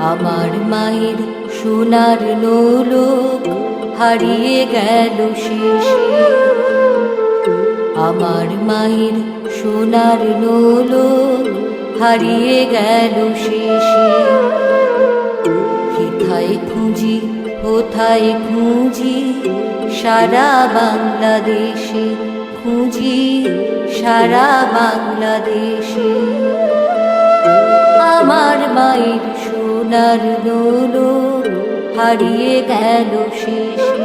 আমার মায়ের সোনার নোলক হারিয়ে গেল শেষে, আমার মায়ের সোনার নোলক হারিয়ে গেল শেষে। কোথায় খুঁজি কোথায় খুঁজি সারা বাংলাদেশে, খুঁজি সারা বাংলাদেশে। আমার মায়ের সোনার নোলক হারিয়ে গেল শেষে।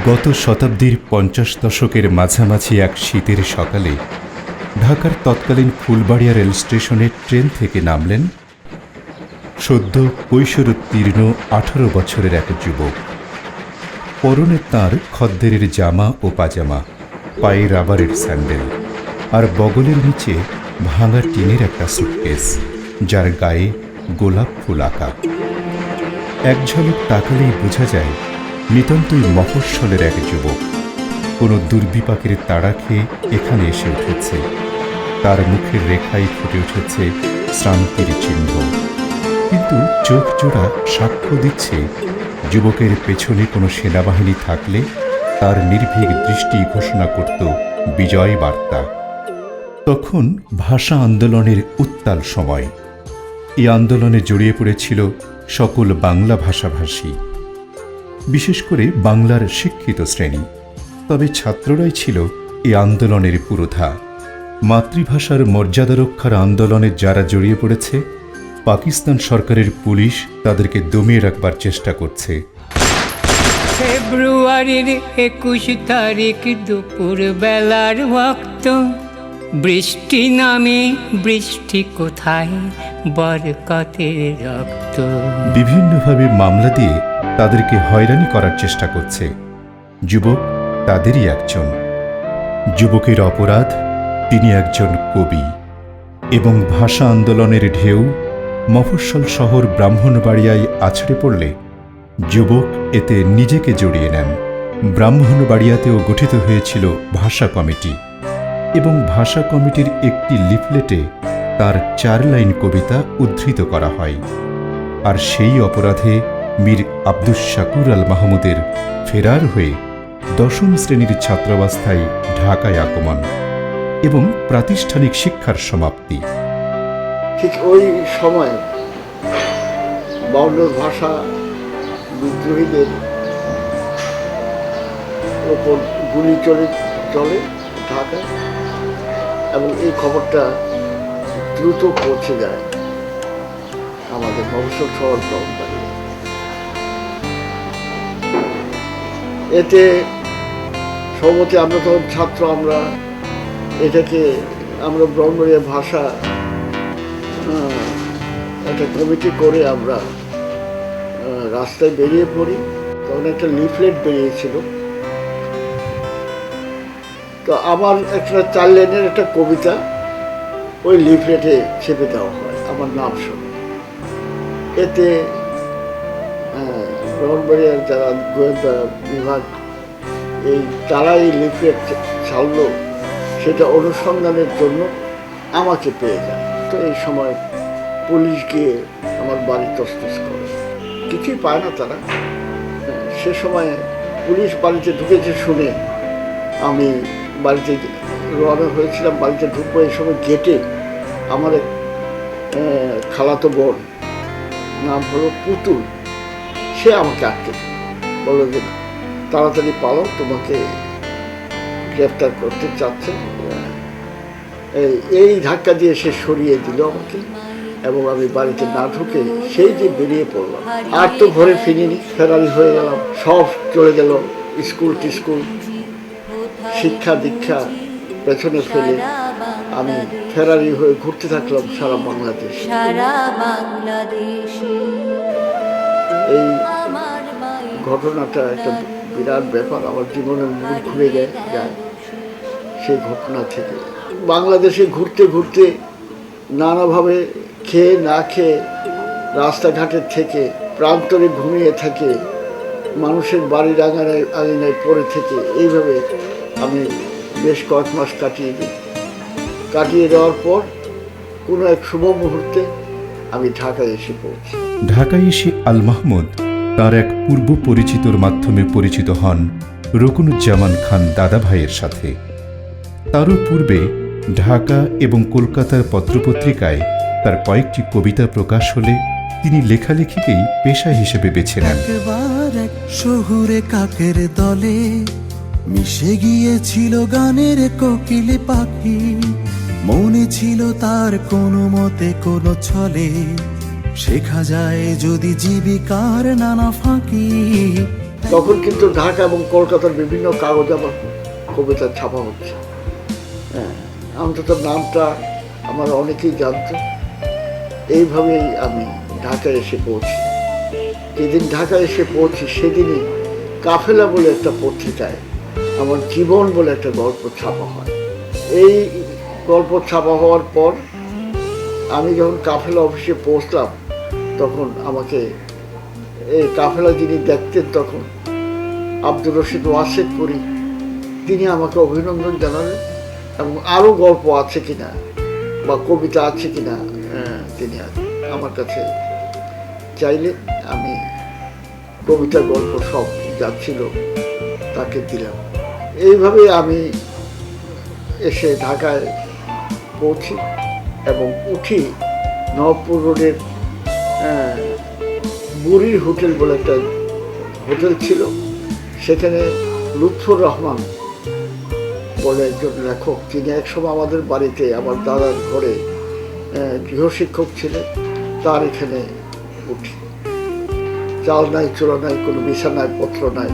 গত শতাব্দীর 50 দশকের মাঝামাঝি এক শীতের সকালে ঢাকার তৎকালীন ফুলবাড়িয়া রেল স্টেশনে ট্রেন থেকে নামলেন সদ্য কৈশোরোত্তীর্ণ 18 বছরের এক যুবক। পরনে তাঁর খদ্দেরের জামা ও পাজামা, পায়ে রাবারের স্যান্ডেল, আর বগলের নিচে ভাঙা টিনের একটা সুটকেস, যার গায়ে গোলাপ ফুল আঁকা। এক ঝলক তাকালেই বোঝা যায় নিতান্তই মফস্বলের এক যুবক। কোনো দুর্বিপাকের তাড়া খেয়ে এখানে এসে উঠেছে। তার মুখের রেখায় ফুটে উঠেছে শ্রান্তির চিহ্ন, কিন্তু চোখ জোড়া সাক্ষ্য দিচ্ছে যুবকের পেছনে কোনো সেনাবাহিনী থাকলে তার নির্ভীক দৃষ্টি ঘোষণা করত বিজয় বার্তা। তখন ভাষা আন্দোলনের উত্তাল সময়। এই আন্দোলনে জড়িয়ে পড়েছিল সকল বাংলা ভাষাভাষী, বিশেষ করে বাংলার শিক্ষিত শ্রেণী। তবে ছাত্ররাই ছিল এই আন্দোলনের পুরোধা। মাতৃভাষার মর্যাদা রক্ষার আন্দোলনে যারা জড়িয়ে পড়েছে, পাকিস্তান সরকারের পুলিশ তাদেরকে দমিয়ে রাখবার চেষ্টা করছে। ফেব্রুয়ারির 21 তারিখ দুপুর বেলার ওয়াক্ত, বৃষ্টি নামে বৃষ্টি কোথায় বরকতের রক্ত। বিভিন্নভাবে মামলা দিয়ে তাদেরকে হয়রানি করার চেষ্টা করছে। যুবক তাদেরই একজন। যুবকের অপরাধ, তিনি একজন কবি। এবং ভাষা আন্দোলনের ঢেউ মফস্বল শহর ব্রাহ্মণবাড়িয়ায় আছড়ে পড়লে যুবক এতে নিজেকে জড়িয়ে নেন। ব্রাহ্মণবাড়িয়াতেও গঠিত হয়েছিল ভাষা কমিটি, এবং ভাষা কমিটির একটি লিফলেটে তার 4 লাইন কবিতা উদ্ধৃত করা হয়। আর সেই অপরাধে মীর আব্দুস শাকুর আল মাহমুদের ফেরার হয়ে 10ম শ্রেণীর ছাত্রাবস্থায় ঢাকায় আগমন এবং প্রাতিষ্ঠানিক শিক্ষার সমাপ্তি। ঠিক ওই সময় বাউন্নর ভাষা বিদ্রোহীদের ওপর গুলি চলে ঢাকায়, এবং এই খবরটা দ্রুত পৌঁছে যায় আমাদের মফস্বল শহর ব্রাহ্মণবাড়িয়া। এতে সবতে আমরা তখন ছাত্র, আমরা ব্রাহ্মণবাড়িয়া ভাষা একটা কমিটি করে আমরা রাস্তায় বেরিয়ে পড়ি। তখন একটা লিফলেট বেরিয়েছিল, তো আমার একটা 4 লাইনের একটা কবিতা ওই লিফলেটে ছেপে দেওয়া হয় আমার নাম সহ। এতে ব্রাহ্মণবাড়িয়ার যারা গোয়েন্দা বিভাগ তারা এই লিফলেট ছাড়লো, সেটা অনুসন্ধানের জন্য আমাকে পেয়ে যায়। তো এই সময় পুলিশ গিয়ে আমার বাড়ি তছনছ করে, কিছুই পায় না তারা। সে সময় পুলিশ বাড়িতে ঢুকেছে শুনে আমি বাড়িতে রওনা হয়েছিলাম। বাড়িতে ঢুকবো, এই সময় গেটে আমার এক খালাতো বোন, নাম হলো পুতুল, সে আমাকে আটকে বলল যে তাড়াতাড়ি পালো, তোমাকে গ্রেফতার করতে চাচ্ছে। এই ধাক্কা দিয়ে সে সরিয়ে দিল আমাকে, এবং আমি বাড়িতে না ঢুকে সেই যে বেরিয়ে পড়লাম। আর তো ঘরে ফিরিনি, ফেরারি হয়ে গেলাম। সব চলে গেল স্কুল টিস্কুল শিক্ষা দীক্ষা পেছনে ফেলে আমি ফেরারি হয়ে ঘুরতে থাকলাম সারা বাংলাদেশ। সারা বাংলাদেশে এই আমার মায়ের ঘটনাটা একটা বিরাট ব্যাপার, আমার জীবনের মূল ঘুরে যায় সেই ঘটনা থেকে। বাংলাদেশে ঘুরতে ঘুরতে নানাভাবে খেয়ে না খেয়ে রাস্তাঘাটের থেকে প্রান্তরে ঘুমিয়ে থাকে, মানুষের বাড়ির আঙিনায় পড়ে থেকে, এইভাবে আমি বেশ কয়েক মাস কাটিয়ে দেওয়ার পর কোনো এক শুভ মুহূর্তে আমি ঢাকায় এসে পৌঁছি। ঢাকায় এসে আল মাহমুদ তার এক পূর্ব পরিচিতর মাধ্যমে পরিচিত হন রকুনুজ্জামান খান দাদাভাইয়ের সাথে। তারও পূর্বে ঢাকা এবং কলকাতার পত্রপত্রিকায় তার কয়েকটি কবিতা প্রকাশ হলে তিনি লেখালেখিকেই পেশা হিসেবে বেছে নেন। একবার এক শহুরে কাকের দলে মিশে গিয়েছিল গানের কোকিল পাখি, মনে ছিল তার কোনো মতে কোনো ছলে শেখা যায় যদি জীবিকার নানা ফাঁকি। তখন কিন্তু ঢাকা এবং কলকাতার বিভিন্ন কাগজে আমার কবিতা ছাপা হচ্ছে। হ্যাঁ, অন্তত নামটা আমার অনেকেই জানত। এইভাবেই আমি ঢাকায় এসে পৌঁছি। যেদিন ঢাকায় এসে পৌঁছি সেদিনই কাফেলা বলে একটা পত্রিকায় আমার জীবন বলে একটা গল্প ছাপা হয়। এই গল্প ছাপা হওয়ার পর আমি যখন কাফেলা অফিসে পৌঁছলাম, তখন আমাকে এই কাফেলা যিনি দেখতেন তখন আব্দুর রশিদ ওয়াসেকপুরি, তিনি আমাকে অভিনন্দন জানালেন এবং আরও গল্প আছে কিনা বা কবিতা আছে কিনা তিনি আমার কাছে চাইলেন। আমি কবিতা গল্প সব যাচ্ছিল তাকে দিলাম। এইভাবে আমি এসে ঢাকায় পৌঁছি এবং উঠি নবপুর রোডের বুড়ির হোটেল বলে একটা হোটেল ছিল, সেখানে লুৎফর রহমান বলে একজন লেখক, তিনি একসময় আমাদের বাড়িতে আমার দাদার ঘরে গৃহশিক্ষক ছিলেন, তার এখানে উঠি। চাল নাই, চোরা নাই, কোনো বিছানায় পত্র নাই,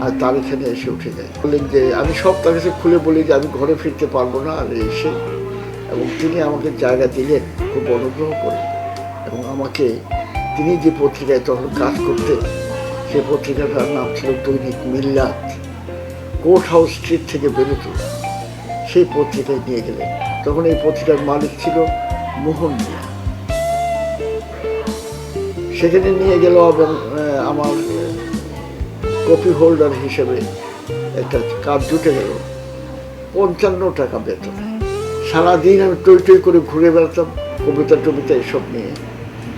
আর তার এখানে এসে উঠে যায়। বললেন যে আমি সব তার কাছে খুলে বলি যে আমি ঘরে ফিরতে পারবো না আর এসে, এবং তিনি আমাকে জায়গা দিলেন খুব অনুগ্রহ করে। এবং আমাকে তিনি যে পত্রিকায় তখন কাজ করতেন সেই পত্রিকাটার নাম ছিল দৈনিক মিল্লাত, কোর্ট হাউস স্ট্রিট থেকে বেরোত, সেই পত্রিকায় নিয়ে গেলেন। তখন এই পত্রিকার মালিক ছিল মোহন মিয়া। সেখানে নিয়ে গেল এবং আমার কপি হোল্ডার হিসেবে একটা কাজ জুটে গেল। 55 টাকা বেতন। সারাদিন আমি টই টই করে ঘুরে বেড়াতাম কবিতা টবিতা এসব নিয়ে,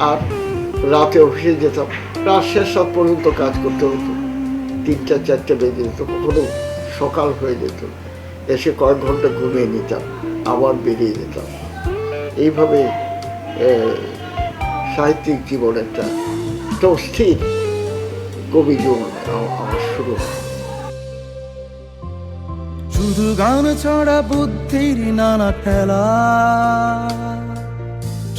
আর রাতে অফিসে যেতাম। রাত শেষ রাত পর্যন্ত কাজ করতে হতো, 3টা-4টা বেজে যেত, কখনো সকাল হয়ে যেত। এসে কয়েক ঘন্টা ঘুমিয়ে নিতাম, আবার বেরিয়ে যেতাম। এইভাবে সাহিত্যিক জীবন একটা অস্থির কবি জীবন আমার শুরু হয়। শুধু গান ছড়া বুদ্ধির নানা খেলা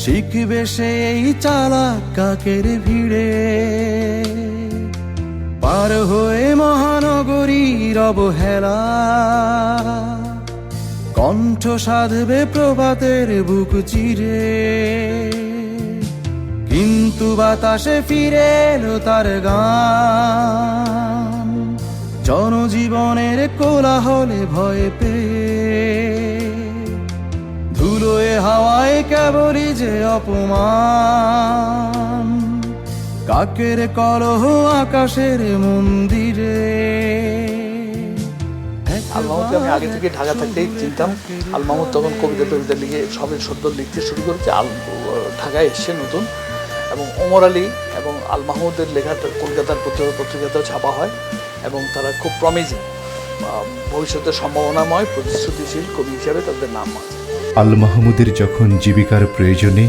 শিখবে সেই চালাক কাকের ভিড়ে, পার হয়ে মহানগরীর অবহেলা কণ্ঠ সাধবে প্রভাতের বুক চিরে। কিন্তু বাতাসে ফিরে এলো তার গান, জনজীবনের কোলাহলে ভয় পেয়ে ধুলোয় হাওয়ায় কেবলই যে অপমান, কাকের কলহ আকাশের মন্দিরে। আল মাহমুদকে আমি আগে থেকে ঢাকা থাকতেই চিনতাম। আল মাহমুদ তখন কবিতা টবিতা লিখে সবে সদ্য লিখতে শুরু করেছে, ঢাকায় এসছে নতুন, এবং ওমর আলী এবং আল মাহমুদের লেখাটা কলকাতার পত্রিকাতেও ছাপা হয়, এবং তারা খুব প্রমিজিং, ভবিষ্যতের সম্ভাবনাময় প্রতিশ্রুতিশীল কবি হিসাবে তাদের নাম আছে। আল মাহমুদের যখন জীবিকার প্রয়োজনে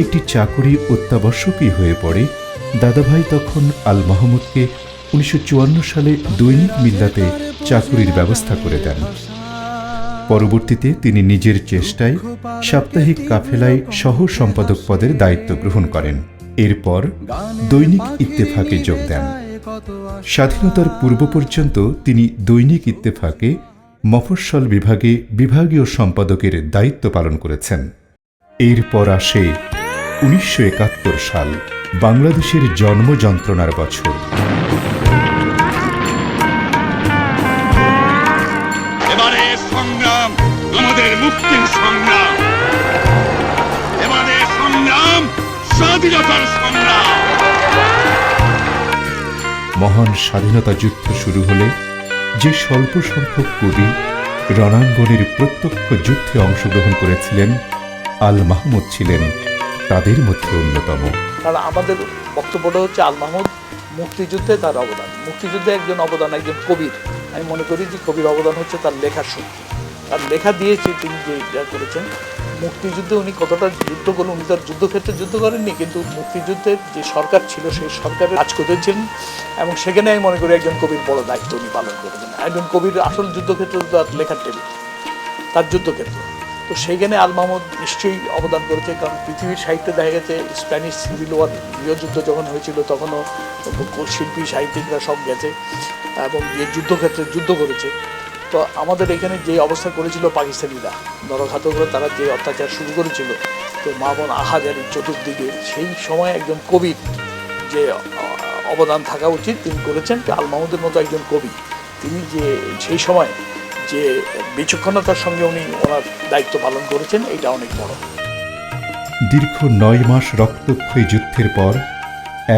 একটি চাকুরি অত্যাবশ্যকীয় হয়ে পড়ে, দাদাভাই তখন আল মাহমুদকে 1954 সালে দৈনিক মিল্লাতে চাকুরির ব্যবস্থা করে দেন। পরবর্তীতে তিনি নিজের চেষ্টায় সাপ্তাহিক কাফেলায় সহ সম্পাদক পদের দায়িত্ব গ্রহণ করেন। এরপর দৈনিক ইত্তেফাকে যোগ দেন। কত স্বাধীনতার পূর্ব পর্যন্ত তিনি দৈনিক ইত্তেফাকে মফস্বল বিভাগে বিভাগীয় সম্পাদকের দায়িত্ব পালন করেছেন। এরপর আসে ১৯৭১ সাল, বাংলাদেশের জন্ম যন্ত্রণার বছর। এবারে সংগ্রাম আমাদের মুক্তির সংগ্রাম, এবারে সংগ্রাম স্বাধীনতার সংগ্রাম। মহান স্বাধীনতা যুদ্ধ শুরু হলে যে স্বল্প সংখ্যক কবি রণাঙ্গনের প্রত্যক্ষ যুদ্ধে অংশগ্রহণ করেছিলেন, আল মাহমুদ ছিলেন তাদের মধ্যে অন্যতম। কারণ আমাদের বক্তব্যটা হচ্ছে আল মাহমুদ মুক্তিযুদ্ধে তার অবদান, মুক্তিযুদ্ধে একজন অবদান, একজন কবির। আমি মনে করি যে কবির অবদান হচ্ছে তার লেখার শক্তি, তার লেখা দিয়েছে তিনি যে যা করেছেন। মুক্তিযুদ্ধে উনি কতটা যুদ্ধ করলেন, উনি তার যুদ্ধক্ষেত্রে যুদ্ধ করেননি, কিন্তু মুক্তিযুদ্ধের যে সরকার ছিল সেই সরকারের কাজ করেছিলেন, এবং সেখানে আমি মনে করি একজন কবির বড় দায়িত্ব উনি পালন করেছেন। একজন কবির আসল যুদ্ধক্ষেত্র তার লেখার টেবিল, তার যুদ্ধক্ষেত্র। তো সেইখানে আল মাহমুদ নিশ্চয়ই অবদান করেছে, কারণ পৃথিবীর সাহিত্যে দেখা গেছে স্প্যানিশ সিভিল ওয়ার, গৃহযুদ্ধ যখন হয়েছিল তখনও শিল্পী সাহিত্যিকরা সব গেছে এবং যে যুদ্ধক্ষেত্রে যুদ্ধ করেছে। তো আমাদের এখানে যে অবস্থা করেছিল পাকিস্তানিরা, নরঘাতকরা, তারা যে অত্যাচার শুরু করেছিল, তো মা বোন আহাজারি চতুর্দিকে, সেই সময় একজন কবির যে অবদান থাকা উচিত তিনি করেছেন। আল মাহমুদের মতো একজন কবি, তিনি যে সেই সময় যে বিচক্ষণতার সঙ্গে উনি ওনার দায়িত্ব পালন করেছেন, এটা অনেক বড়। দীর্ঘ ৯ মাস রক্তক্ষয়ী যুদ্ধের পর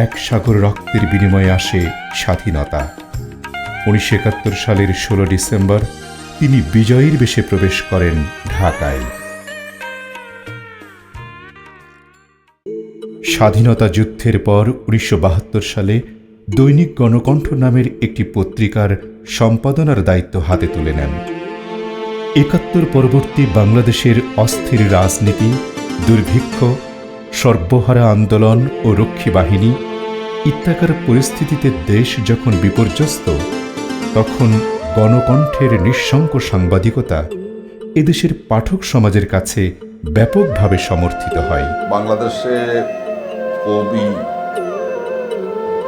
এক সাগর রক্তের বিনিময়ে আসে স্বাধীনতা। ১৯৭১ সালের ১৬ ডিসেম্বর তিনি বিজয়ীর বেশে প্রবেশ করেন ঢাকায়। স্বাধীনতা যুদ্ধের পর ১৯৭২ সালে দৈনিক গণকণ্ঠ নামের একটি পত্রিকার সম্পাদনার দায়িত্ব হাতে তুলে নেন। ৭১ পরবর্তী বাংলাদেশের অস্থির রাজনীতি, দুর্ভিক্ষ, সর্বহারা আন্দোলন ও রক্ষী বাহিনী ইত্যাকার পরিস্থিতিতে দেশ যখন বিপর্যস্ত, তখন গণকণ্ঠের নিঃশঙ্ক সাংবাদিকতা এদেশের পাঠক সমাজের কাছে ব্যাপকভাবে সমর্থিত হয়। বাংলাদেশে কবি,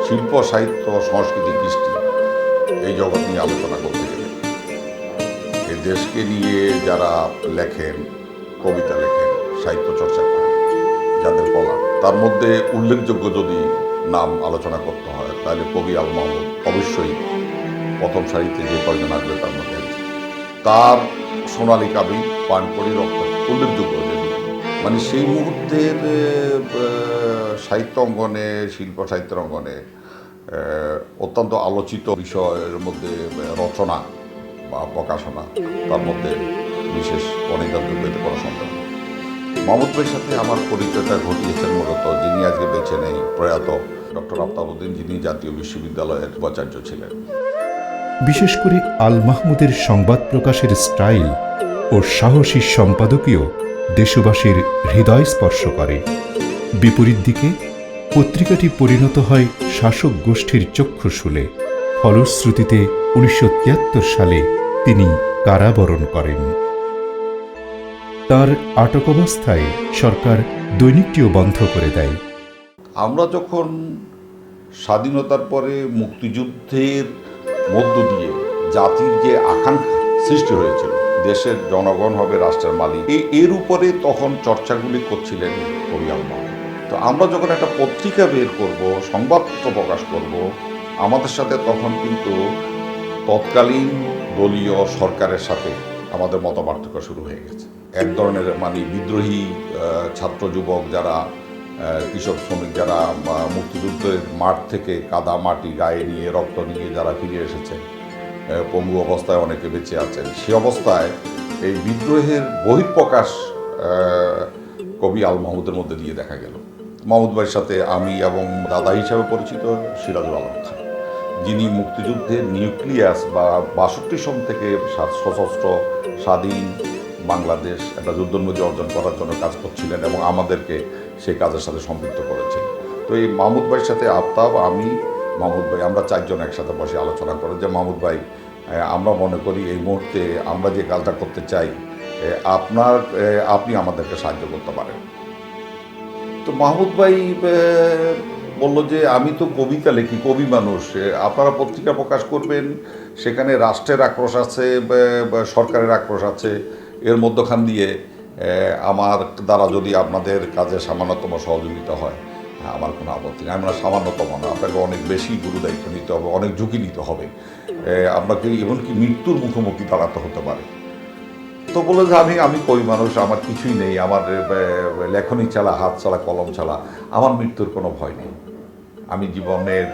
শিল্প, সাহিত্য, সংস্কৃতি, কৃষ্টি এই জগৎ নিয়ে আলোচনা করতে গেলে এই দেশকে নিয়ে যারা লেখেন, কবিতা লেখেন, সাহিত্য চর্চা করেন, যাদের কলা, তার মধ্যে উল্লেখযোগ্য যদি নাম আলোচনা করতে হয় তাহলে কবি আল মাহমুদ অবশ্যই প্রথম সারিতে যে কয়জন আসবে তার মধ্যে তার সোনালী কাবি, পানকড়ি, রক্ত উল্লেখযোগ্য। মানে সেই মুহূর্তের সাহিত্য অঙ্গনে, শিল্প সাহিত্যের অঙ্গনে অত্যন্ত আলোচিত বিষয়ের মধ্যে রচনা বা প্রকাশনা, তার মধ্যে বিশেষ অনির্ধারণ করা সম্ভব। মাহমুদ ভাইয়ের সাথে আমার পরিচয়টা ঘটিয়েছেন মূলত যিনি আজকে বেছে নেই, প্রয়াত ডক্টর আফতাবউদ্দিন, যিনি জাতীয় বিশ্ববিদ্যালয়ের উপাচার্য ছিলেন। বিশেষ করে আল মাহমুদের সংবাদ প্রকাশের স্টাইল ও সাহসী সম্পাদকীয় দেশবাসীর হৃদয় স্পর্শ করে। বিপরীত দিকে পত্রিকাটি পরিণত হয় শাসক গোষ্ঠীর চক্ষুশূলে। ফলশ্রুতিতে ১৯৭৩ সালে তিনি কারাবরণ করেন। তার আটক অবস্থায় সরকার দৈনিকটিও বন্ধ করে দেয়। আমরা যখন স্বাধীনতার পরে মুক্তিযুদ্ধের মধ্য দিয়ে জাতির যে আকাঙ্ক্ষা সৃষ্টি হয়েছিল, দেশের জনগণ হবে রাষ্ট্রের মালিক, এর উপরে তখন চর্চাগুলি করছিলেন কবি আল মাহমুদ। তো আমরা যখন একটা পত্রিকা বের করব, সংবাদপত্র প্রকাশ করব, আমাদের সাথে তখন কিন্তু তৎকালীন দলীয় সরকারের সাথে আমাদের মতপার্থক্য শুরু হয়ে গেছে। এক ধরনের মানে বিদ্রোহী ছাত্র যুবক যারা, কৃষক শ্রমিক যারা মুক্তিযুদ্ধের মাঠ থেকে কাদা মাটি গায়ে নিয়ে, রক্ত নিয়ে যারা ফিরে এসেছে, পঙ্গু অবস্থায় অনেকে বেঁচে আছেন, সে অবস্থায় এই বিদ্রোহের বহিঃপ্রকাশ কবি আল মাহমুদের মধ্যে দিয়ে দেখা গেল। মাহমুদ ভাইয়ের সাথে আমি এবং দাদা হিসাবে পরিচিত সিরাজুল আলম খান, যিনি মুক্তিযুদ্ধের নিউক্লিয়াস বা ৬২ সন থেকে সশস্ত্র স্বাধীন বাংলাদেশ একটা যুদ্ধোন্নতি অর্জন করার জন্য কাজ করছিলেন এবং আমাদেরকে সেই কাজের সাথে সম্পৃক্ত করেছেন। তো এই মাহমুদ ভাইয়ের সাথে আফতাব, আমি, মাহমুদ ভাই, আমরা চারজন একসাথে বসে আলোচনা করেন যে মাহমুদ ভাই, আমরা মনে করি এই মুহূর্তে আমরা যে কাজটা করতে চাই আপনি আমাদেরকে সাহায্য করতে পারেন। তো মাহমুদ ভাই বলল যে আমি তো কবিতা লিখি, কবি মানুষ, আপনারা পত্রিকা প্রকাশ করবেন, সেখানে রাষ্ট্রের আক্রোশ আছে, সরকারের আক্রোশ আছে, এর মধ্যখান দিয়ে আমার দ্বারা যদি আপনাদের কাজে সামান্যতম সহযোগিতা হয় আমার কোনো আপত্তি নেই। আমরা সামান্যতম না, আপনাকে অনেক বেশি গুরুদায়িত্ব নিতে হবে, অনেক ঝুঁকি নিতে হবে, আপনাকে এমনকি মৃত্যুর মুখোমুখি দাঁড়াতে হতে পারে। তো বলে যে আমি কবি মানুষ, আমার কিছুই নেই, আমার লেখনী ছাড়া, হাত ছাড়া, কলম ছাড়া আমার মৃত্যুর কোনো ভয় নেই। আমি জীবনের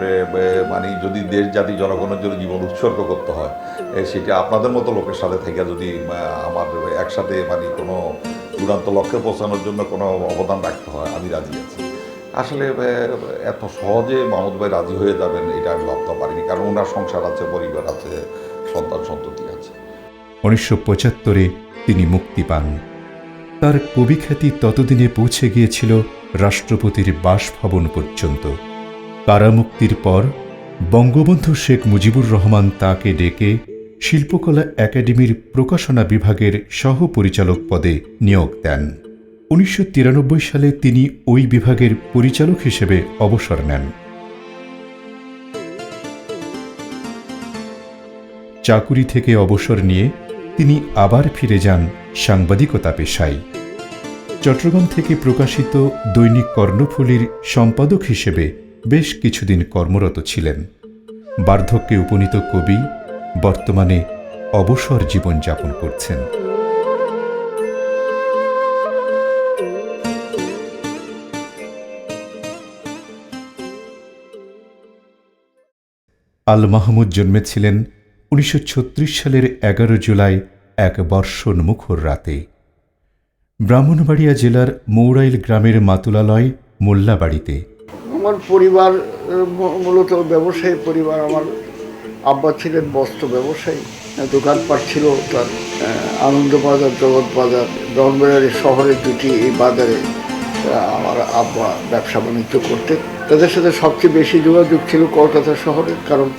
মানে যদি দেশ জাতি জনগণের জন্য জীবন উৎসর্গ করতে হয়, সেটা আপনাদের মতো লোকের সাথে থেকে যদি আমার একসাথে মানে কোনো চূড়ান্ত লক্ষ্যে পৌঁছানোর জন্য কোনো অবদান রাখতে হয়, আমি রাজি আছি। আসলে এত সহজে মাহমুদ ভাই রাজি হয়ে যাবেন এটা আমি ভাবতে পারিনি, কারণ ওনার সংসার আছে, পরিবার আছে, সন্তান সন্ততি আছে। 1975-এ তিনি মুক্তি পান। তার কবিখ্যাতি ততদিনে পৌঁছে গিয়েছিল রাষ্ট্রপতির বাসভবন পর্যন্ত। কারামুক্তির পর বঙ্গবন্ধু শেখ মুজিবুর রহমান তাকে ডেকে শিল্পকলা একাডেমির প্রকাশনা বিভাগের সহপরিচালক পদে নিয়োগ দেন। 1993 সালে তিনি ওই বিভাগের পরিচালক হিসেবে অবসর নেন। চাকুরি থেকে অবসর নিয়ে তিনি আবার ফিরে যান সাংবাদিকতা পেশায়। চট্টগ্রাম থেকে প্রকাশিত দৈনিক কর্ণফুলীর সম্পাদক হিসেবে বেশ কিছুদিন কর্মরত ছিলেন। বার্ধক্যে উপনীত কবি বর্তমানে অবসর জীবনযাপন করছেন। আল মাহমুদ জন্মেছিলেন 1936 সালের 11 জুলাই এক বর্ষণমুখর রাতে। ব্রাহ্মণবাড়িয়া জেলার মৌরাইল গ্রামের মাতুলালয় মোল্লাবাড়িতে। আমার পরিবার মূলত ব্যবসায়ী পরিবার। আমার আব্বা ছিলেন বস্ত্র ব্যবসায়ী, দোকানপাট ছিল তার আনন্দবাজার, জগৎ বাজার, ব্রাহ্মণবাড়িয়া শহরের দুটি এই বাজারে আমার আব্বা ব্যবসা বাণিজ্য করতেন। তাদের সাথে সবচেয়ে বেশি যোগাযোগ ছিল কলকাতা শহরে, কারণ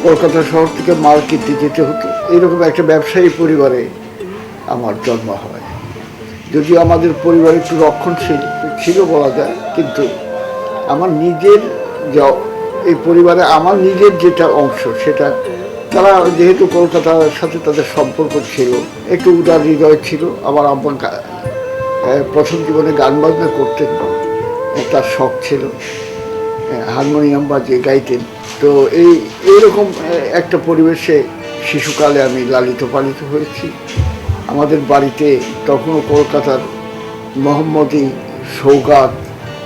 কলকাতা শহর থেকে মাল কিনতে যেতে হতো। এইরকম একটা ব্যবসায়ী পরিবারে আমার জন্ম হয়। যদিও আমাদের পরিবার একটু রক্ষণশীল ছিল বলা যায়, কিন্তু আমার নিজের এই পরিবারে আমার নিজের যেটা অংশ, সেটা তারা যেহেতু কলকাতার সাথে তাদের সম্পর্ক ছিল, একটু উদার হৃদয় ছিল। আমার আব্বা প্রথম জীবনে গান বাজনা করতেন, তার শখ ছিল, হারমোনিয়াম বাজিয়ে গাইতেন। তো এইরকম একটা পরিবেশে শিশুকালে আমি লালিত পালিত হয়েছি। আমাদের বাড়িতে তখনও কলকাতার মোহাম্মদী, সৌগাত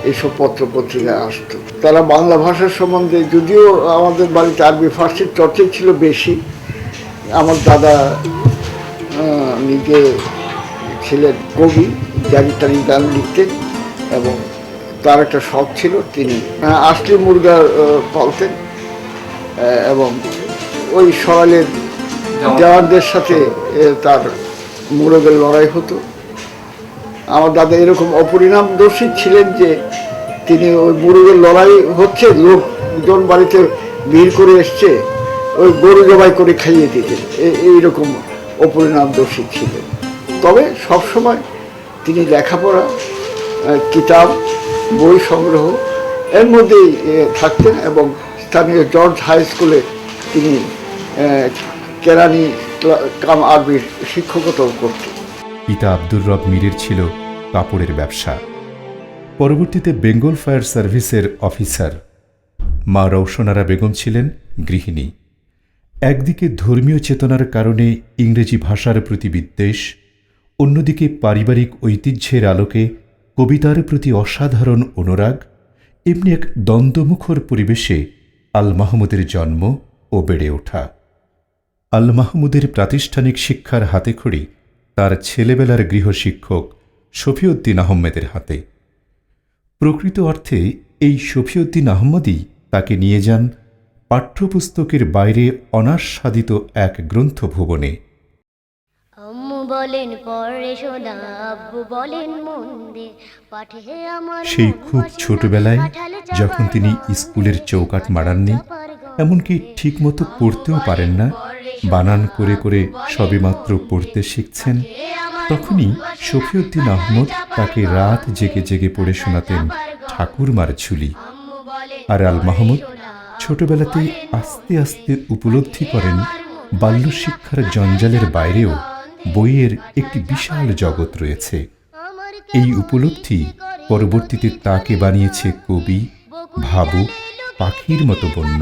এইসব পত্রপত্রিকা আসতো। তারা বাংলা ভাষার সম্বন্ধে, যদিও আমাদের বাড়িতে আরবি ফার্সির চর্চাই ছিল বেশি। আমার দাদা নিজে ছিলেন কবি, জারি টারি গান লিখতেন এবং তার একটা শখ ছিল, তিনি আসলি মুরগা পালতেন এবং ওই সরাইলের দেওয়ানদের সাথে তার মুরগের লড়াই হতো। আমার দাদা এরকম অপরিণামদর্শী ছিলেন যে তিনি ওই মুরগের লড়াই হচ্ছে, লোকজন বাড়িতে ভিড় করে এসছে, ওই গরু জবাই করে খাইয়ে দিতেন। এইরকম অপরিণামদর্শী ছিলেন। তবে সবসময় তিনি লেখাপড়া, কিতাব, বই সংগ্রহ এর মধ্যেই থাকতেন এবং স্থানীয় জর্জ হাই স্কুলে তিনি কেরানি কাম আরবির শিক্ষকতাও করতেন। পিতা আব্দুর রব মীরের ছিল কাপড়ের ব্যবসা। পরবর্তীতে বেঙ্গল ফায়ার সার্ভিসের অফিসার। মা রওশনারা বেগম ছিলেন গৃহিণী। একদিকে ধর্মীয় চেতনার কারণে ইংরেজি ভাষার প্রতি বিদ্বেষ, অন্যদিকে পারিবারিক ঐতিহ্যের আলোকে কবিতার প্রতি অসাধারণ অনুরাগ, এমনি এক দ্বন্দ্বমুখর পরিবেশে আল মাহমুদের জন্ম ও বেড়ে ওঠা। আল মাহমুদের প্রাতিষ্ঠানিক শিক্ষার হাতেখড়ি তার ছেলেবেলার গৃহশিক্ষক শফিউদ্দিন আহমেদের হাতে। প্রকৃত অর্থে এই শফিউদ্দিন আহমদই তাকে নিয়ে যান পাঠ্যপুস্তকের বাইরে অনার্স সাধিত এক গ্রন্থ ভুবনে। সেই খুব ছোটবেলায় যখন তিনি স্কুলের চৌকাঠ মারাননি, এমনকি ঠিকমতো পড়তেও পারেন না, বানান করে করে সবেমাত্র পড়তে শিখছেন, তখনই শফিউদ্দিন আহমদ তাকে রাত জেগে জেগে পড়ে শোনাতেন ঠাকুরমার ঝুলি। আর আল মাহমুদ ছোটবেলাতেই আস্তে আস্তে উপলব্ধি করেন বাল্য শিক্ষার জঞ্জালের বাইরেও বইয়ের একটি বিশাল জগৎ রয়েছে। এই উপলব্ধি পরবর্তীতে তাকে বানিয়েছে কবি, ভাবুক, পাখির মতো বন্য।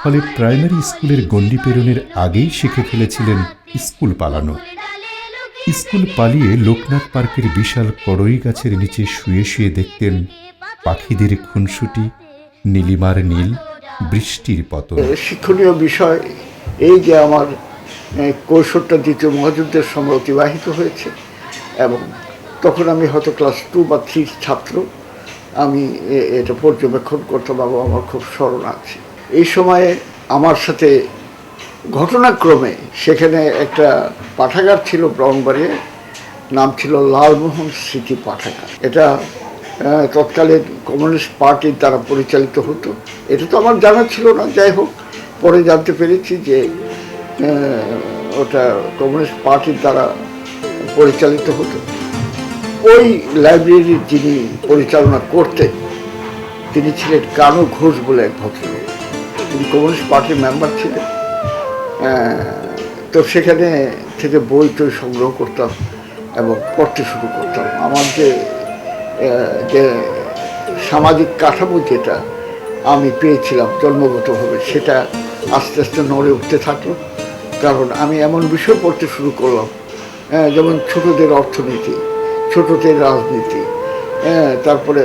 ফলে প্রাইমারি স্কুলের গণ্ডি পেরোনের আগেই শিখে ফেলেছিলেন স্কুল পালানো। স্কুল পালিয়ে লোকনাথ পার্কের বিশাল কড়ই গাছের নিচে শুয়ে শুয়ে দেখতেন পাখিদের খুনসুটি, নীলিমার নীল, বৃষ্টির পতন। শিক্ষণীয় বিষয় এই যে আমার কৈশোরটা দ্বিতীয় মহাযুদ্ধের সময় অতিবাহিত হয়েছে, এবং তখন আমি হয়তো ক্লাস 2 বা 3 ছাত্র। আমি এটা পর্যবেক্ষণ করতাম এবং আমার খুব স্মরণ আছে। এই সময়ে আমার সাথে ঘটনাক্রমে সেখানে একটা পাঠাগার ছিল ব্রাউনবাড়িয়ায়, নাম ছিল লালমোহন স্মৃতি পাঠাগার। এটা তৎকালীন কমিউনিস্ট পার্টির দ্বারা পরিচালিত হতো। এটা তো আমার জানা ছিল না, যাই হোক পরে জানতে পেরেছি যে ওটা কমিউনিস্ট পার্টির দ্বারা পরিচালিত হতো। ওই লাইব্রেরির যিনি পরিচালনা করতেন তিনি ছিলেন কানু ঘোষ বলে এক ভদ্রলোক। তিনি কমিউনিস্ট পার্টির মেম্বার ছিলেন। তো সেখানে থেকে বই টই সংগ্রহ করতাম এবং পড়তে শুরু করতাম। আমার যে সামাজিক কাঠামো যেটা আমি পেয়েছিলাম জন্মগতভাবে, সেটা আস্তে আস্তে নড়ে উঠতে থাকলো। কারণ আমি এমন বিষয় পড়তে শুরু করলাম, যেমন ছোটদের অর্থনীতি, ছোটদের রাজনীতি, তারপরে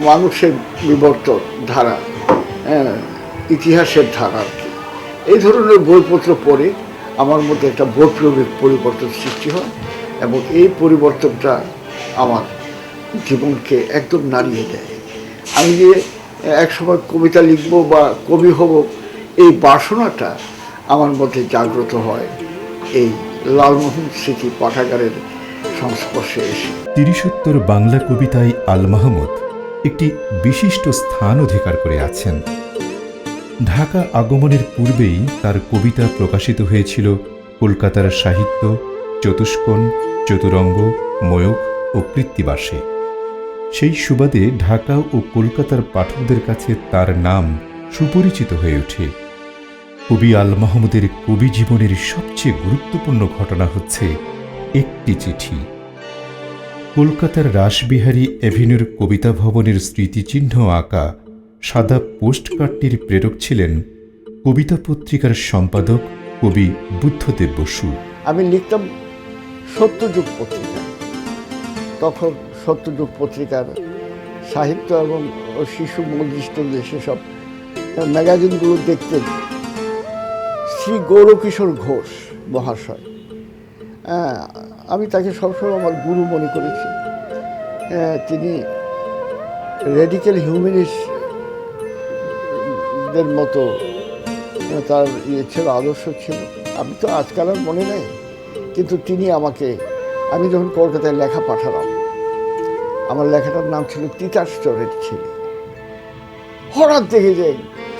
মানুষের বিবর্তন ধারা, ইতিহাসের ধারা আর কি। এই ধরনের বইপত্র পড়ে আমার মধ্যে একটা বৈপ্লবিক পরিবর্তন সৃষ্টি হয়, এবং এই পরিবর্তনটা আমার জীবনকে একদম নাড়িয়ে দেয়। আমি যে একসময় কবিতা লিখব বা কবি হব, এই বাসনাটা আমার মধ্যে জাগ্রত হয় এই লালমোহন স্মৃতি পাঠাগারের সংস্পর্শে এসে। তিরিশোত্তর বাংলা কবিতায় আল মাহমুদ একটি বিশিষ্ট স্থান অধিকার করে আছেন। ঢাকা আগমনের পূর্বেই তার কবিতা প্রকাশিত হয়েছিল কলকাতার সাহিত্য, চতুষ্কোণ, চতুরঙ্গ, ময়ূখ ও কৃত্তিবাসে। সেই সুবাদে ঢাকা ও কলকাতার পাঠকদের কাছে তার নাম সুপরিচিত হয়ে ওঠে। কবি আল মাহমুদের কবি জীবনের সবচেয়ে গুরুত্বপূর্ণ ঘটনা হচ্ছে একটি চিঠি। কলকাতার রাসবিহারী অ্যাভিনিউর কবিতা ভবনের স্মৃতিচিহ্ন আঁকা সাদা পোস্টকার্ডটির প্রেরক ছিলেন কবিতা পত্রিকার সম্পাদক কবি বুদ্ধদেব বসু। আমি লিখতাম সত্যযুগ পত্রিকায়। তখন সত্যযুগ পত্রিকার সাহিত্য এবং শিশু নির্দিষ্ট সেসব ম্যাগাজিনগুলো দেখতেন শ্রী গৌরকিশোর ঘোষ মহাশয়। আমি তাকে সবসময় আমার গুরু মনে করেছি। তিনি রেডিক্যাল হিউম্যানিস্টদের মতো তার ছিল, আদর্শ ছিল। আমি তো আজকাল আর মনে নেই, কিন্তু তিনি আমাকে, আমি যখন কলকাতায় লেখা পাঠালাম, আমার লেখাটার নাম ছিল তিতাস চরের ছেলে। হঠাৎ দেখে যে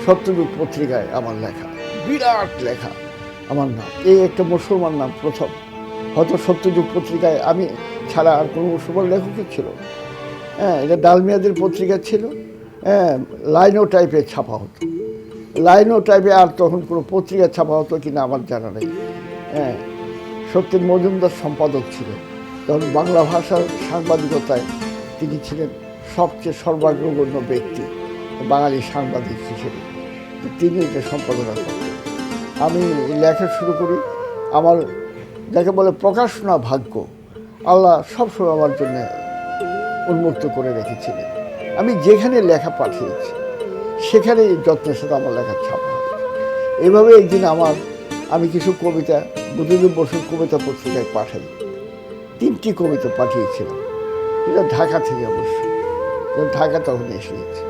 সত্যযুগ পত্রিকায় আমার লেখা, বিরাট লেখা, আমার নাম, এই একটা মুসলমান নাম প্রথম। হয়তো সত্যযুগ পত্রিকায় আমি ছাড়া আর কোনো মুসলমান লেখকই ছিল। এটা ডালমিয়াদের পত্রিকা ছিল। লাইনো টাইপে ছাপা হতো, লাইনো টাইপে। আর তখন কোনো পত্রিকা ছাপা হতো কিনা আমার জানা নেই। সত্যেন মজুমদার সম্পাদক ছিলেন। তখন বাংলা ভাষার সাংবাদিকতায় তিনি ছিলেন সবচেয়ে সর্বাগ্রগণ্য ব্যক্তি বাঙালি সাংবাদিক হিসেবে। তিনি এটা সম্পাদনা করতেন। আমি লেখা শুরু করি। আমার যাকে বলে প্রকাশনা ভাগ্য আল্লাহ সবসময় আমার জন্য উন্মুক্ত করে রেখেছিলেন। আমি যেখানে লেখা পাঠিয়েছি সেখানে যত্নের সাথে আমার লেখা ছাপা হয়েছে। এভাবে একদিন আমি কিছু কবিতা বুদ্ধদেব বসুর কবিতা পত্রিকায় পাঠাই। 3টি কবিতা পাঠিয়েছিলাম, এটা ঢাকা থেকে অবশ্য। ঢাকা তখন এসে গেছে।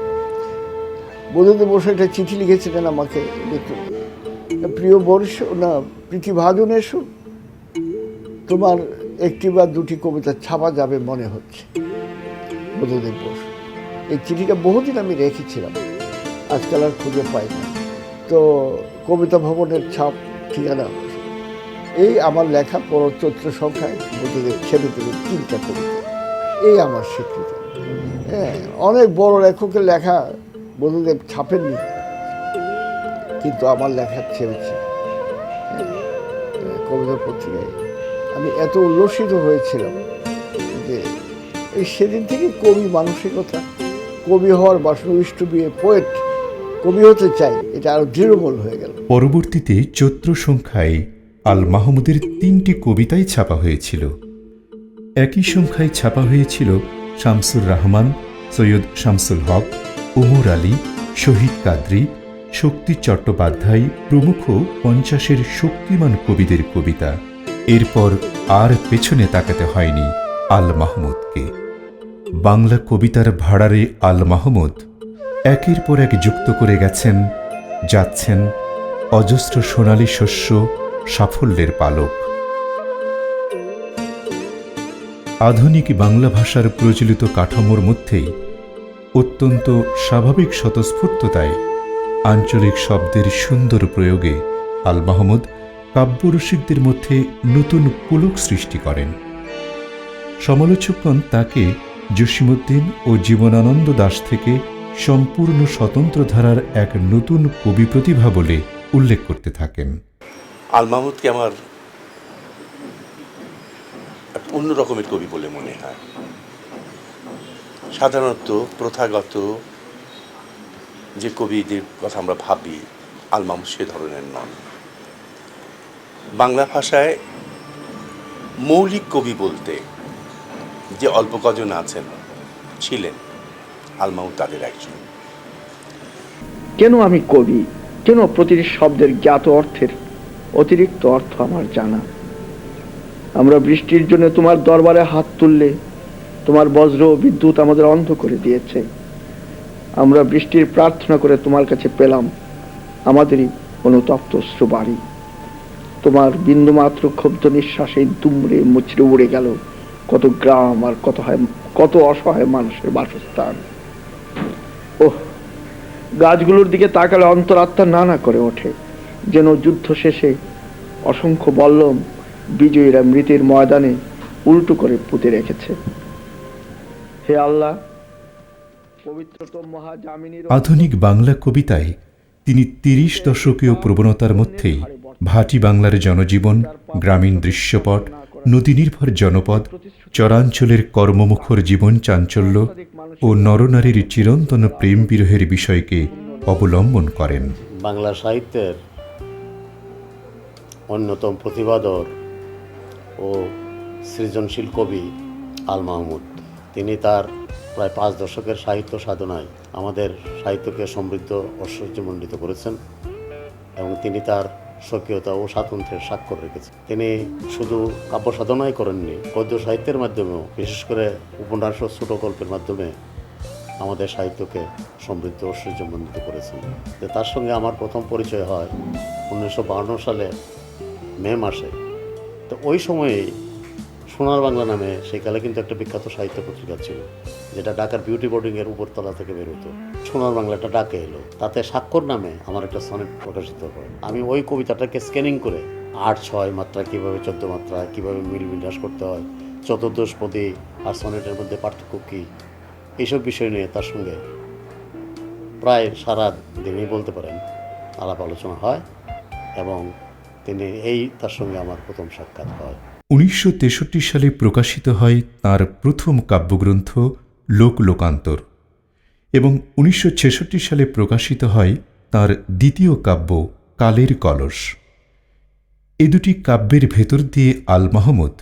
বুদ্ধদেব বসু একটা চিঠি লিখেছিলেন আমাকে, প্রিয় বর্ষ না পৃথিভাজন এসো, তোমার 1টি বা 2টি কবিতা ছাপা যাবে মনে হচ্ছে। বুদ্ধদেব বসু। এই চিঠিটা বহুদিন আমি রেখেছিলাম, আজকাল আর খুঁজে পাই না। তো কবিতা ভবনের ছাপ ঠিকানা, এই আমার লেখা চৈত্র সংখ্যায় বুদ্ধদেব ছেড়ে দিলেন 3টা কবিতা। এই আমার স্বীকৃতি। হ্যাঁ, অনেক বড় লেখকের লেখা বুদ্ধদেব ছাপেননি, কিন্তু আমার লেখা ছেড়েছে কবিতা পত্রিকায়। আমি এত উল্লসিত হয়েছিলাম যে এই সেদিন থেকে কবি মানসিকতা, কবি হওয়ার বাসনা, ইষ্ট বিয়ে পোয়েট, কবি হতে চাই, এটা আরো দৃঢ়মূল হয়ে গেল। পরবর্তীতে চৈত্র সংখ্যায় আল মাহমুদের 3টি কবিতাই ছাপা হয়েছিল। একই সংখ্যায় ছাপা হয়েছিল শামসুর রহমান, সৈয়দ শামসুল হক, ওমর আলী, শহীদ কাদরী, শক্তি চট্টোপাধ্যায় প্রমুখ 50-এর শক্তিমান কবিদের কবিতা। এরপর আর পেছনে তাকাতে হয়নি আল মাহমুদকে। বাংলা কবিতার ভাড়ারে আল মাহমুদ একের পর এক যুক্ত করে গেছেন, যাচ্ছেন অজস্র সোনালী শস্য, সাফল্যের পালক। আধুনিক বাংলা ভাষার প্রচলিত কাঠামোর মধ্যেই অত্যন্ত স্বাভাবিক স্বতঃস্ফূর্ততায় আঞ্চলিক শব্দের সুন্দর প্রয়োগে আল মাহমুদ কাব্যরসিকদের মধ্যে নতুন পুলক সৃষ্টি করেন। সমালোচকগণ তাকে জসীমউদ্দীন ও জীবনানন্দ দাশ থেকে সম্পূর্ণ স্বতন্ত্র ধারার এক নতুন কবি প্রতিভা বলে উল্লেখ করতে থাকেন। আল মাহমুদকে আমার অন্য রকমের কবি বলে মনে হয়। সাধারণত প্রথাগত যে কবিদের কথা আমরা ভাবি, আল মাহমুদ সে ধরনের নন। বাংলা ভাষায় মৌলিক কবি বলতে যে অল্প কজন আছেন, ছিলেন, আল মাহমুদ তাদের একজন। কেন আমি কবি? কেন প্রতিটি শব্দের জ্ঞাত অর্থের অতিরিক্ত অর্থ আমার জানা? আমরা বৃষ্টির জন্য তোমার দরবারে হাত তুললে তোমার বজ্র ও বিদ্যুৎ আমাদের অন্ধ করে দিয়েছে। আমরা বৃষ্টির প্রার্থনা করে তোমার কাছে পেলাম আমাদেরই অনুতপ্ত অশ্রুবাড়ি। তোমার বিন্দুমাত্র ক্ষুব্ধ নিঃশ্বাসে দুমড়ে মুচড়ে উড়ে গেল কত গ্রাম আর কত অসহায় মানুষের বাসস্থান। ওহ, গাছগুলোর দিকে তাকালে অন্তরাত্মা নানা করে ওঠে, যেন যুদ্ধ শেষে অসংখ্য বল্লম বিজয়ীরা মৃতের ময়দানে উল্টো করে পুঁতে রেখেছে। হে আল্লাহ, পবিত্রতম মহাজামিনীর আধুনিক বাংলা কবিতায় তিনি 30 দশকীয় প্রবণতার মধ্যেই ভাটি বাংলার জনজীবন, গ্রামীণ দৃশ্যপট, নদী নির্ভর জনপদ, চরাঞ্চলের কর্মমুখর জীবন চাঞ্চল্য ও নরনারীর চিরন্তন প্রেম বিরহের বিষয়কে অবলম্বন করেন। বাংলা সাহিত্যের অন্যতম প্রতিভাধর ও সৃজনশীল কবি আল মাহমুদ। তিনি তার প্রায় 5 দশকের সাহিত্য সাধনায় আমাদের সাহিত্যকে সমৃদ্ধ ঐশ্বর্যমণ্ডিত করেছেন এবং তিনি তার স্বকীয়তা ও স্বাতন্ত্র্যের স্বাক্ষর রেখেছেন। তিনি শুধু কাব্য সাধনাই করেননি, গদ্য সাহিত্যের মাধ্যমেও, বিশেষ করে উপন্যাস ও ছোটগল্পের মাধ্যমে আমাদের সাহিত্যকে সমৃদ্ধ ঐশ্বর্যমণ্ডিত করেছেন। তার সঙ্গে আমার প্রথম পরিচয় হয় 1952 সালে মে মাসে। তো ওই সময়েই সোনার বাংলা নামে সেকালে কিন্তু একটা বিখ্যাত সাহিত্য পত্রিকা ছিল, যেটা ঢাকার বিউটি বোর্ডিংয়ের উপরতলা থেকে বেরোতো। সোনার বাংলাটা ডাকে এলো, তাতে স্বাক্ষর নামে আমার একটা সনেট প্রকাশিত হয়। আমি ওই কবিতাটাকে স্ক্যানিং করে 8-6 মাত্রা কীভাবে, 14 মাত্রা কীভাবে মিল বিন্যাস করতে হয়, চতুর্দশপদী আর সনেটের মধ্যে পার্থক্য কী, এইসব বিষয় নিয়ে তার সঙ্গে প্রায় সারা দিনই বলতে পারেন আলাপ আলোচনা হয় এবং তার সঙ্গে আমার প্রথম সাক্ষাৎ হয়। 1963 সালে প্রকাশিত হয় তাঁর প্রথম কাব্যগ্রন্থ লোকান্তর এবং 1966 সালে প্রকাশিত হয় তাঁর দ্বিতীয় কাব্য কালের কলস। এ দুটি কাব্যের ভেতর দিয়ে আল মাহমুদ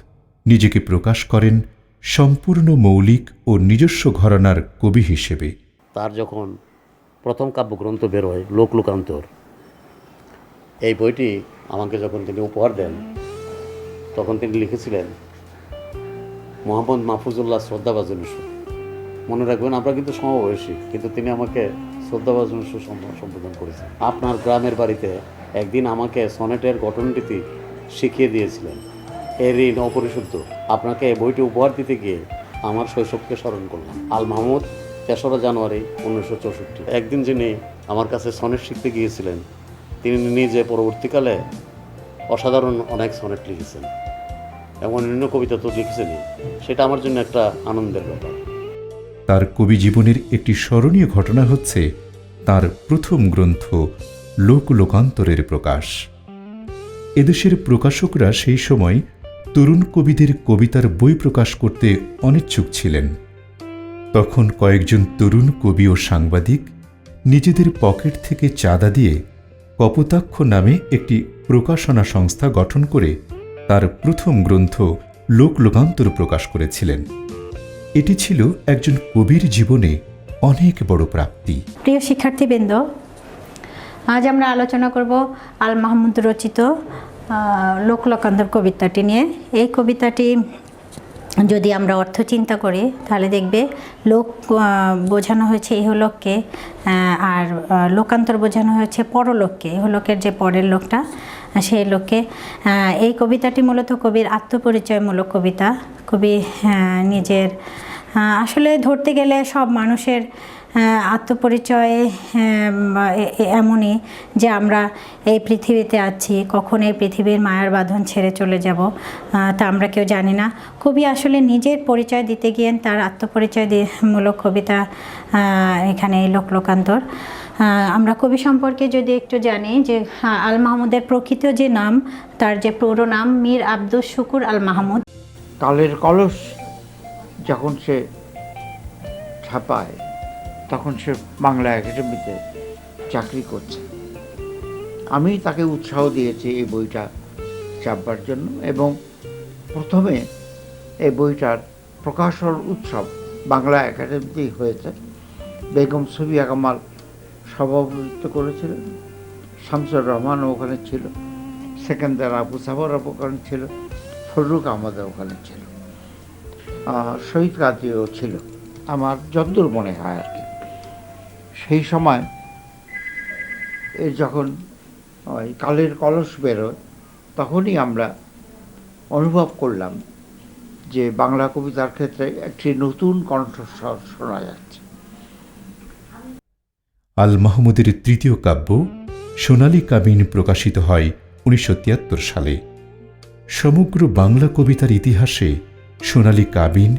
নিজেকে প্রকাশ করেন সম্পূর্ণ মৌলিক ও নিজস্ব ঘরানার কবি হিসেবে। তার যখন প্রথম কাব্যগ্রন্থ বেরোয় লোকান্তর, এই বইটি আমাকে যখন তিনি উপহার দেন, তখন তিনি লিখেছিলেন, মোহাম্মদ মাহফুজুল্লাহ শ্রদ্ধাভাজন ইস্যু। মনে রাখবেন, আমরা কিন্তু সমবয়সী, কিন্তু তিনি আমাকে শ্রদ্ধাভাজন ইস্যু সম্বোধন করেছেন। আপনার গ্রামের বাড়িতে একদিন আমাকে সনেটের গঠনরীতি শিখিয়ে দিয়েছিলেন, এর ঋণ অপরিশুদ্ধ। আপনাকে এই বইটি উপহার দিতে গিয়ে আমার শৈশবকে স্মরণ করলাম। আল মাহমুদ, 3রা জানুয়ারি 1964। একদিন যিনি আমার কাছে সনেট শিখতে গিয়েছিলেন, তিনি নিজে পরবর্তীকালে অসাধারণ অনেক সনেট লিখেছেন এবং অন্য কবিতা তো লিখেছেনই। সেটা আমার জন্য একটা আনন্দের ব্যাপার। তার কবি জীবনের একটি স্মরণীয় ঘটনা হচ্ছে তার প্রথম গ্রন্থ লোকান্তরের প্রকাশ। এদেশের প্রকাশকরা সেই সময় তরুণ কবিদের কবিতার বই প্রকাশ করতে অনিচ্ছুক ছিলেন। তখন কয়েকজন তরুণ কবি ও সাংবাদিক নিজেদের পকেট থেকে চাঁদা দিয়ে কপোতাক্ষ নামে একটি প্রকাশনা সংস্থা গঠন করে তার প্রথম গ্রন্থ লোকান্তর প্রকাশ করেছিলেন। এটি ছিল একজন কবির জীবনে অনেক বড় প্রাপ্তি। প্রিয় শিক্ষার্থীবৃন্দ, আজ আমরা আলোচনা করব আল মাহমুদ রচিত লোকান্তর কবিতাটি নিয়ে। এই কবিতাটি যদি আমরা অর্থ চিন্তা করি তাহলে দেখবে লোক বোঝানো হয়েছে ইহলোককে, আর লোকান্তর বোঝানো হয়েছে পরলোককে। ইহলোকের যে পরের লোকটা, সেই লোককে। এই কবিতাটি মূলত কবির আত্মপরিচয়মূলক কবিতা। কবি নিজের আসলে ধরতে গেলে সব মানুষের আত্মপরিচয় এমনই যে আমরা এই পৃথিবীতে আছি, কখন এই পৃথিবীর মায়ার বাঁধন ছেড়ে চলে যাব তা আমরা কেউ জানি না। কবি আসলে নিজের পরিচয় দিতে গিয়ে তার আত্মপরিচয় মূলক কবিতা এখানে লোকান্তর। আমরা কবি সম্পর্কে যদি একটু জানি যে আল মাহমুদের প্রকৃত যে নাম, তার যে পুরো নাম মীর আব্দুস শুকুর আল মাহমুদ। কালের কলস যখন সে ছাপায় তখন সে বাংলা একাডেমিতে চাকরি করছে। আমি তাকে উৎসাহ দিয়েছি এই বইটা ছাপবার জন্য, এবং প্রথমে এই বইটার প্রকাশন উৎসব বাংলা একাডেমিতেই হয়েছে। বেগম সুফিয়া কামাল সভাপতিত্ব করেছিলেন, শামসুর রহমানও ওখানে ছিল, সেকেন্দার আবু সাবর ওখানে ছিল, ফজলুল আহমদও ওখানে ছিল, শহীদ কাজীও ছিল, আমার যতদূর মনে হয় আর কি। সেই সময় যখন ওই কালের কলস বেরোয় তখনই আমরা অনুভব করলাম যে বাংলা কবিতার ক্ষেত্রে একটি নতুন কণ্ঠস্বর শোনা যাচ্ছে। আল মাহমুদের তৃতীয় কাব্য সোনালী কাবিন প্রকাশিত হয় 1973 সালে। সমগ্র বাংলা কবিতার ইতিহাসে সোনালী কাবিন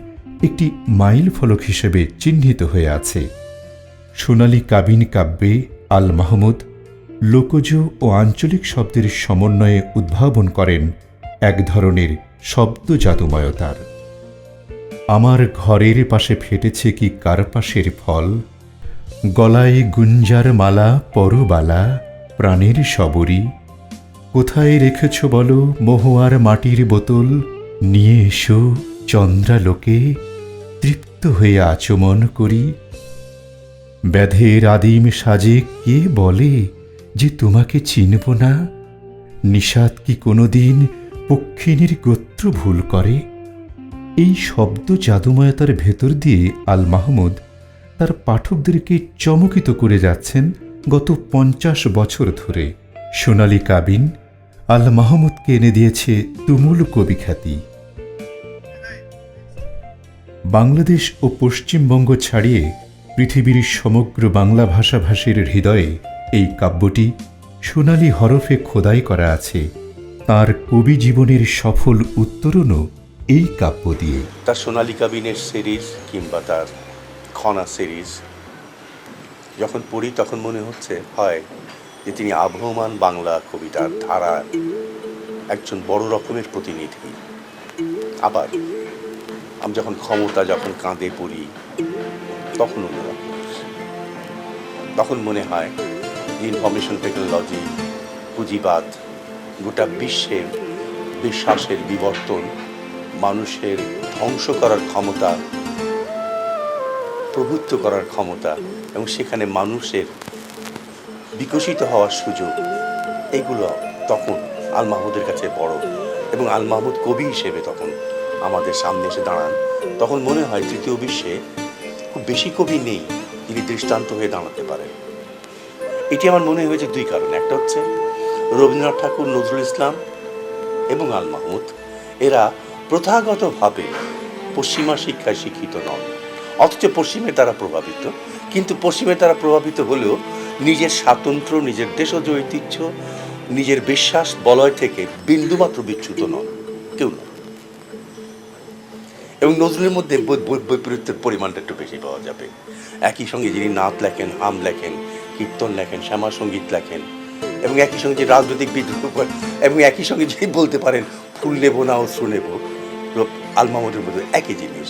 একটি মাইল ফলক হিসেবে চিহ্নিত হয়ে আছে। সোনালী কাবিন কাব্যে আল মাহমুদ লোকজ ও আঞ্চলিক শব্দের সমন্বয়ে উদ্ভাবন করেন এক ধরনের শব্দ জাদুময়তার। আমার ঘরের পাশে ফেটেছে কি কার্পাসের ফল, গলায় গুঞ্জার মালা পরবালা প্রাণের সবরি, কোথায় রেখেছ বলো মহুয়ার মাটির বোতল, নিয়ে এসো চন্দ্রালোকে তৃপ্ত হয়ে আচমন করি। ব্যাধের আদিম সাজে কে বলে যে তোমাকে চিনব না, নিষাদ কি কোনোদিন পক্ষিণীর গোত্র ভুল করে। এই শব্দ জাদুময়তার ভেতর দিয়ে আল মাহমুদ তার পাঠকদেরকে চমকিত করে যাচ্ছেন গত 50 বছর ধরে। সোনালী কাবিন আল মাহমুদকে এনে দিয়েছে তুমুল কবি খ্যাতি। বাংলাদেশ ও পশ্চিমবঙ্গ ছাড়িয়ে পৃথিবীর সমগ্র বাংলা ভাষাভাষীর হৃদয়ে এই কাব্যটি সোনালী হরফে খোদাই করা আছে। তার কবি জীবনের সফল উত্তরণও এই কাব্য দিয়ে। তার সোনালী কাবিনের সিরিজ কিংবা তার খনা সিরিজ যখন পড়ি তখন মনে হয় যে তিনি আবহমান বাংলা কবিতার ধারার একজন বড় রকমের প্রতিনিধি। আবার আমি যখন ক্ষমতা যখন কাঁধে পড়ি তখন অন্যরকম, তখন মনে হয় যে ইনফরমেশন টেকনোলজি, পুঁজিবাদ, গোটা বিশ্বের বিশ্বাসের বিবর্তন, মানুষের ধ্বংস করার ক্ষমতা, প্রভুত্ব করার ক্ষমতা এবং সেখানে মানুষের বিকশিত হওয়ার সুযোগ, এগুলো তখন আল মাহমুদের কাছে বড়। এবং আল মাহমুদ কবি হিসেবে তখন আমাদের সামনে এসে দাঁড়ান, তখন মনে হয় তৃতীয় বিশ্বে খুব বেশি কবি নেই যিনি দৃষ্টান্ত হয়ে দাঁড়াতে পারেন। এটি আমার মনে হয়েছে দুই কারণে। একটা হচ্ছে রবীন্দ্রনাথ ঠাকুর, নজরুল ইসলাম এবং আল মাহমুদ এরা প্রথাগতভাবে পশ্চিমা শিক্ষায় শিক্ষিত নন, অথচ পশ্চিমের দ্বারা প্রভাবিত। কিন্তু পশ্চিমের দ্বারা প্রভাবিত হলেও নিজের স্বাতন্ত্র্য, নিজের দেশজ ঐতিহ্য, নিজের বিশ্বাস বলয় থেকে বিন্দুমাত্র বিচ্যুত নন, কেউ নন। এবং নজরুলের মধ্যে বৈপরীত্যের পরিমাণটা একটু বেশি পাওয়া যাবে। একই সঙ্গে যিনি নাত লেখেন, হাম লেখেন, কীর্তন লেখেন, শ্যামা সঙ্গীত লেখেন, এবং একই সঙ্গে যে রাজনৈতিক বিদ্রোহ করেন, এবং একই সঙ্গে যিনি বলতে পারেন ফুল নেব না অশ্রু নেব, আল মাহমুদের মধ্যে একই জিনিস।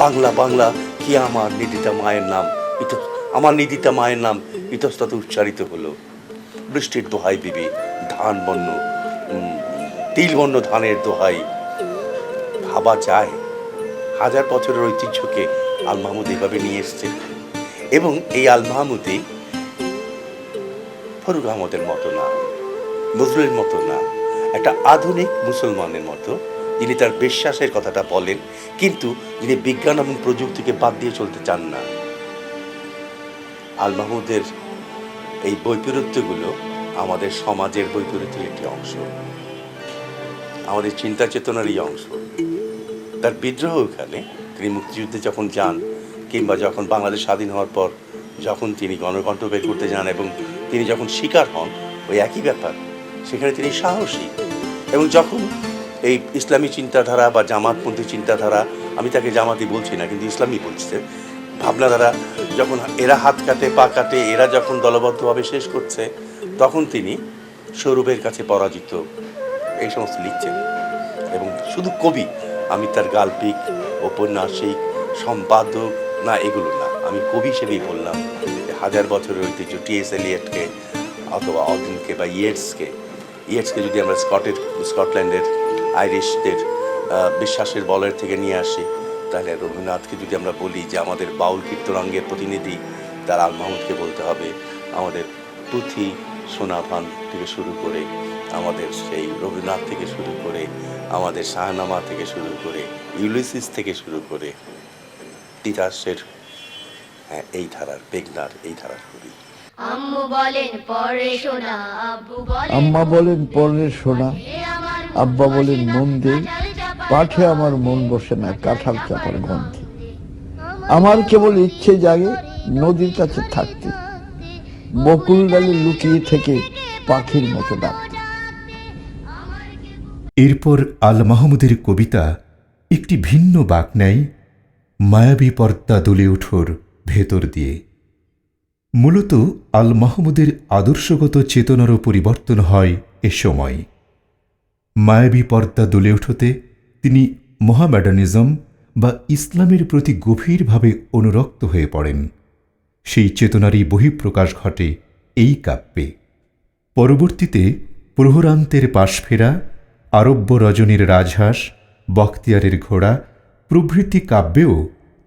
বাংলা বাংলা কি আমার নিদিতা মায়ের নাম, আমার নিদিতা মায়ের নাম ইতস্তত উচ্চারিত হলো। বৃষ্টির দোহাই বিবি, ধান বন্য তিল বন্য ধানের দোহাই। ভাবা যায় 1000 বছরের ঐতিহ্যকে আল মাহমুদ এইভাবে নিয়ে এসছেন। এবং এই আল মাহমুদই ফরুক আহমদের মতো না, নজরুলের মতো না, একটা আধুনিক মুসলমানের মতো, যিনি তার বিশ্বাসের কথাটা বলেন, কিন্তু যিনি বিজ্ঞান এবং প্রযুক্তিকে বাদ দিয়ে চলতে চান না। আল মাহমুদের এই বৈপরীত্যগুলো আমাদের সমাজের বৈপরীত্যের একটি অংশ, আমাদের চিন্তা চেতনারই অংশ। তার বিদ্রোহ ওখানে, তিনি মুক্তিযুদ্ধে যখন যান, কিংবা যখন বাংলাদেশ স্বাধীন হওয়ার পর যখন তিনি গণকণ্ঠ বের করতে যান এবং তিনি যখন শিকার হন, ওই একই ব্যাপার। সেখানে তিনি সাহসী, এবং যখন এই ইসলামী চিন্তাধারা বা জামাতপন্থী চিন্তাধারা, আমি তাকে জামাতি বলছি না কিন্তু ইসলামী বলছে, ভাবনাধারা যখন এরা হাত কাটে পা কাটে, এরা যখন দলবদ্ধভাবে শেষ করছে, তখন তিনি সৌরভের কাছে পরাজিত, এই সমস্ত লিখছেন। এবং শুধু কবি, আমি তার গাল্পিক, ঔপন্যাসিক, সম্পাদক না, এগুলো না, আমি কবি হিসেবেই বললাম। 1000 বছরের ঐতিহ্য টি.এস. এলিয়টকে অথবা অডিনকে বা ইয়েটসকে যদি আমরা স্কটল্যান্ডের আইরিশদের বিশ্বাসের বলয়ের থেকে নিয়ে আসি, তাহলে রবীন্দ্রনাথকে যদি আমরা বলি যে আমাদের বাউল কীর্তনাঙ্গের প্রতিনিধি, তার আল মাহমুদকে বলতে হবে। আমাদের পুঁথি সোনাভান থেকে শুরু করে, আমাদের সেই রবীন্দ্রনাথ থেকে শুরু করে, আমাদের শাহনামা থেকে শুরু করে, ইউলিসিস থেকে শুরু করে, তিতাসের এই ধারার, বেগনার এই ধারার কবি। আম্মু বলেন পরে শোনা, আব্বু বলেন, আম্মা বলেন পরের শোনা, আব্বা বলেন মন দে, পাঠে আমার মন বসে না কাঁঠাল চাপার গন্ধে। আমার কেবল ইচ্ছে জাগে নদীর কাছে থাকতে, বকুল ডালে লুকিয়ে থেকে পাখির মতো ডাকতে। এরপর আল মাহমুদের কবিতা একটি ভিন্ন বাঁক নেয়, মায়াবী পর্দা দুলে ওঠোর ভেতর দিয়ে। মূলত আল মাহমুদের আদর্শগত চেতনারও পরিবর্তন হয় এ সময়। মায়াবী পর্দা দুলে ওঠোতে তিনি মোহামেডানিজম বা ইসলামের প্রতি গভীরভাবে অনুরক্ত হয়ে পড়েন। সেই চেতনারই বহিঃপ্রকাশ ঘটে এই কাব্যে। পরবর্তীতে প্রহরান্তের পাশফেরা, আরব্য রজনীর রাজহাঁস, বখতিয়ারের ঘোড়া প্রভৃতি কাব্যেও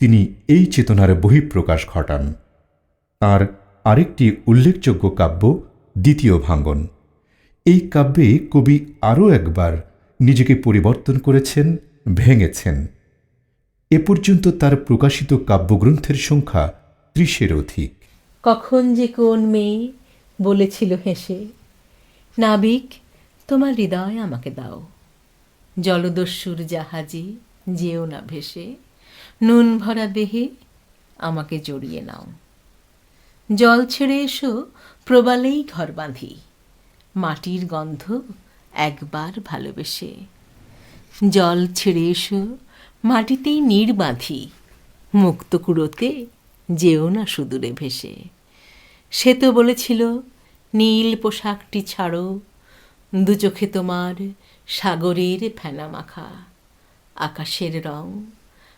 তিনি এই চেতনার বহিঃপ্রকাশ ঘটান। তাঁর আরেকটি উল্লেখযোগ্য কাব্য দ্বিতীয় ভাঙ্গন। এই কাব্যে কবি আরও একবার নিজেকে পরিবর্তন করেছেন, ভেঙেছেন। এ পর্যন্ত তার প্রকাশিত কাব্যগ্রন্থের সংখ্যা 30-এর অধিক। কখন যে কোন মেয়ে বলেছিল হেসে, নাবিক তোমার হৃদয় আমাকে দাও, জলদস্যুর জাহাজে যেও না ভেসে, নুন ভরা দেহে আমাকে জড়িয়ে নাও। জল ছেড়ে এসো প্রবালেই ঘর বাঁধি, মাটির গন্ধ একবার ভালোবেসে। জল ছেড়ে এসো মাটিতেই নীড় বাঁধি, মুক্ত কুড়োতে যেও না সুদূরে ভেসে। সে তো বলেছিল নীল পোশাকটি ছাড়ো, দু চোখে তোমার সাগরের ফেনা মাখা। আকাশের রং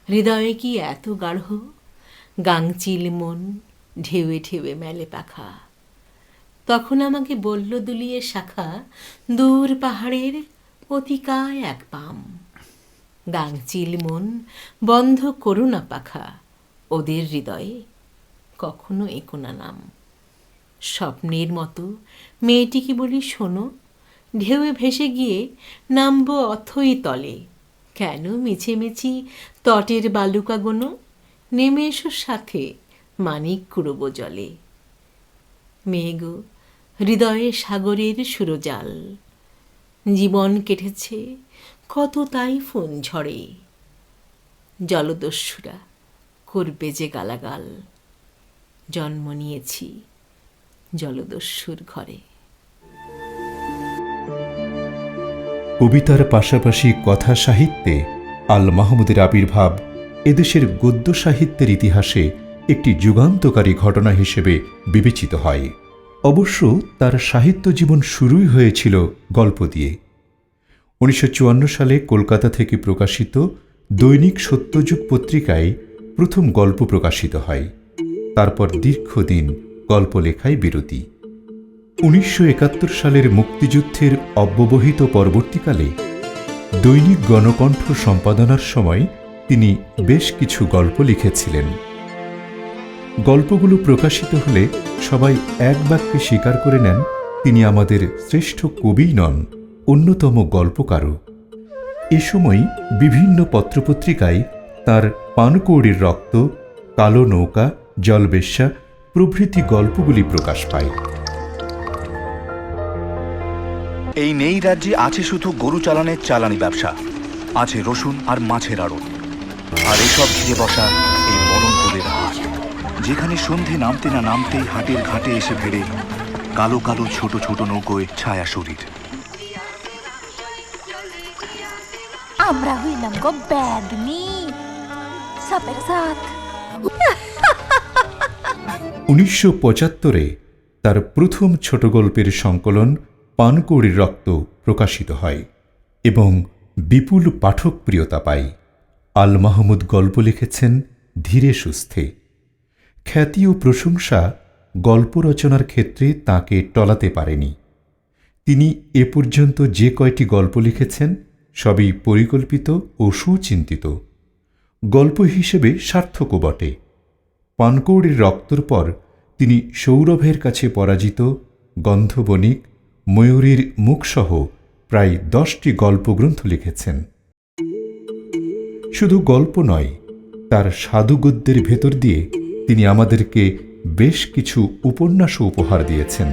হৃদয়ে কি এত গাঢ়, গাংচিল মন ঢেউয়ে ঢেউয়ে মেলে পাখা। তখন আমাকে বলল দুলিয়ে শাখা, দূর পাহাড়ের অতিকায় এক পাম। গাংচিল মন বন্ধ করো না পাখা, ওদের হৃদয়ে কখনো এঁকো না নাম। স্বপ্নের মতো মেয়েটিকে বলি শোনো, ঢেউয়ে ভেসে গিয়ে নামবো অথই তলে। কেন মিছেমিছি তটের বালুকা গোনো, নেমে এসো সাথে মানিক কুড়োবো জলে। মেঘ হৃদয়ে সাগরের সুরজাল, জীবন কেটেছে কত তাই ফোন ঝড়ে। জলদস্যুরা করবে যে গালাগাল, জন্ম নিয়েছি জলদস্যুর ঘরে। কবিতার পাশাপাশি কথা সাহিত্যে আল মাহমুদের আবির্ভাব এদেশের গদ্য সাহিত্যের ইতিহাসে একটি যুগান্তকারী ঘটনা হিসেবে বিবেচিত হয়। অবশ্য তার সাহিত্য জীবন শুরুই হয়েছিল গল্প দিয়ে। 1954 সালে কলকাতা থেকে প্রকাশিত দৈনিক সত্যযুগ পত্রিকায় প্রথম গল্প প্রকাশিত হয়। তারপর দীর্ঘদিন গল্প লেখায় বিরতি। 1971 সালের মুক্তিযুদ্ধের অব্যবহিত পরবর্তীকালে দৈনিক গণকণ্ঠ সম্পাদনার সময় তিনি বেশ কিছু গল্প লিখেছিলেন। গল্পগুলো প্রকাশিত হলে সবাই এক বাক্যে স্বীকার করে নেন তিনি আমাদের শ্রেষ্ঠ কবি নন, অন্যতম গল্পকারও। এ সময় বিভিন্ন পত্রপত্রিকায় তার পানকৌড়ির রক্ত, কালো নৌকা, জলবেশ্যা প্রভৃতি গল্পগুলি প্রকাশ পায়। এই নেই রাজ্যে আছে শুধু গরু চালানের চালানি ব্যবসা, আছে রসুন আর মাছের আড়ত, আর এসব ঘিরে বসা এই মরণপুরের হাট, যেখানে সন্ধে নামতে না নামতেই হাটের ঘাটে এসে ভিড়ে কালো কালো ছোট ছোট নৌকোয় ছায়া শরীর। আমরা হইলাম গো ব্যাদনি সাপের সাথ। 1975-এ তার প্রথম ছোট গল্পের সংকলন পানকৌড়ির রক্ত প্রকাশিত হয় এবং বিপুল পাঠকপ্রিয়তা পায়। আল মাহমুদ গল্প লিখেছেন ধীরে সুস্থে। খ্যাতি ও প্রশংসা গল্প রচনার ক্ষেত্রে তাঁকে টলাতে পারেনি। তিনি এ পর্যন্ত যে কয়টি গল্প লিখেছেন সবই পরিকল্পিত ও সুচিন্তিত, গল্প হিসেবে সার্থকও বটে। পানকৌড়ির রক্তর পর তিনি সৌরভের কাছে পরাজিত, গন্ধবণিক, ময়ূরীর মুখসহ প্রায় 10টি গল্পগ্রন্থ লিখেছেন। শুধু গল্প নয়, তার সাধুগদ্যের ভেতর দিয়ে তিনি আমাদেরকে বেশ কিছু উপন্যাসও উপহার দিয়েছেন।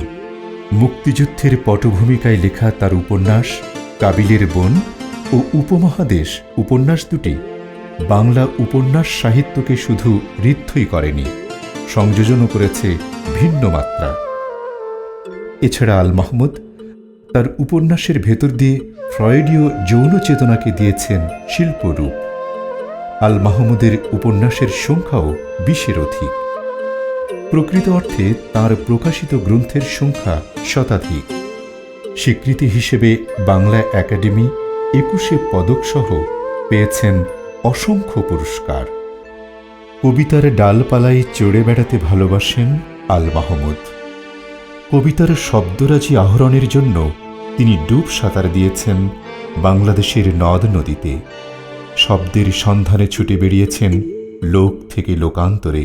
মুক্তিযুদ্ধের পটভূমিকায় লেখা তার উপন্যাস কাবিলের বন ও উপমহাদেশ উপন্যাস দুটি বাংলা উপন্যাস সাহিত্যকে শুধু ঋদ্ধই করেনি, সংযোজনও করেছে ভিন্ন মাত্রা। এছাড়া আল মাহমুদ তার উপন্যাসের ভেতর দিয়ে ফ্রয়েডীয় যৌন চেতনাকে দিয়েছেন শিল্পরূপ। আল মাহমুদের উপন্যাসের সংখ্যাও 20-এর অধিক। প্রকৃত অর্থে তাঁর প্রকাশিত গ্রন্থের সংখ্যা শতাধিক। স্বীকৃতি হিসেবে বাংলা একাডেমি 21 পদকসহ পেয়েছেন অসংখ্য পুরস্কার। কবিতার ডালপালায় চড়ে বেড়াতে ভালোবাসেন আল মাহমুদ। কবিতার শব্দরাজি আহরণের জন্য তিনি ডুব সাঁতার দিয়েছেন বাংলাদেশের নদ নদীতে। শব্দের সন্ধানে ছুটে বেরিয়েছেন লোক থেকে লোকান্তরে।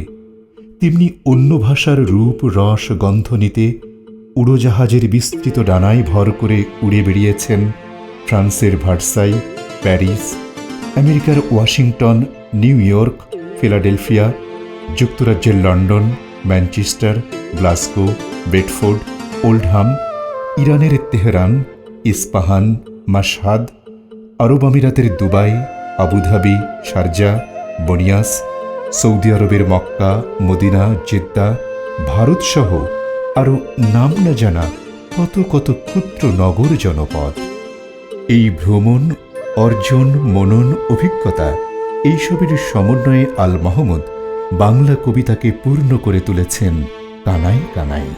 তেমনি অন্য ভাষার রূপ রস গন্ধ নিতে উড়োজাহাজের বিস্তৃত ডানায় ভর করে উড়ে বেরিয়েছেন ফ্রান্সের ভার্সাই, প্যারিস, আমেরিকার ওয়াশিংটন, নিউ ইয়র্ক, ফিলাডেলফিয়া, যুক্তরাজ্যের London, Manchester, Glasgow, Bedford, Oldham, ইরানের তেহরান, ইস্পাহান, মাশহাদ, আরব আমিরাতের দুবাই, আবুধাবি, শারজা, বনিয়াস, সৌদি আরবের মক্কা, মদিনা, জেদ্দা, ভারতসহ আরও নাম না জানা কত কত ক্ষুদ্র নগর জনপদ। এই ভ্রমণ, অর্জন, মনন, অভিজ্ঞতা এইসবের সমন্বয়ে আল মাহমুদ বাংলা কবিতাকে পূর্ণ করে তুলেছেন কানায় কানায়।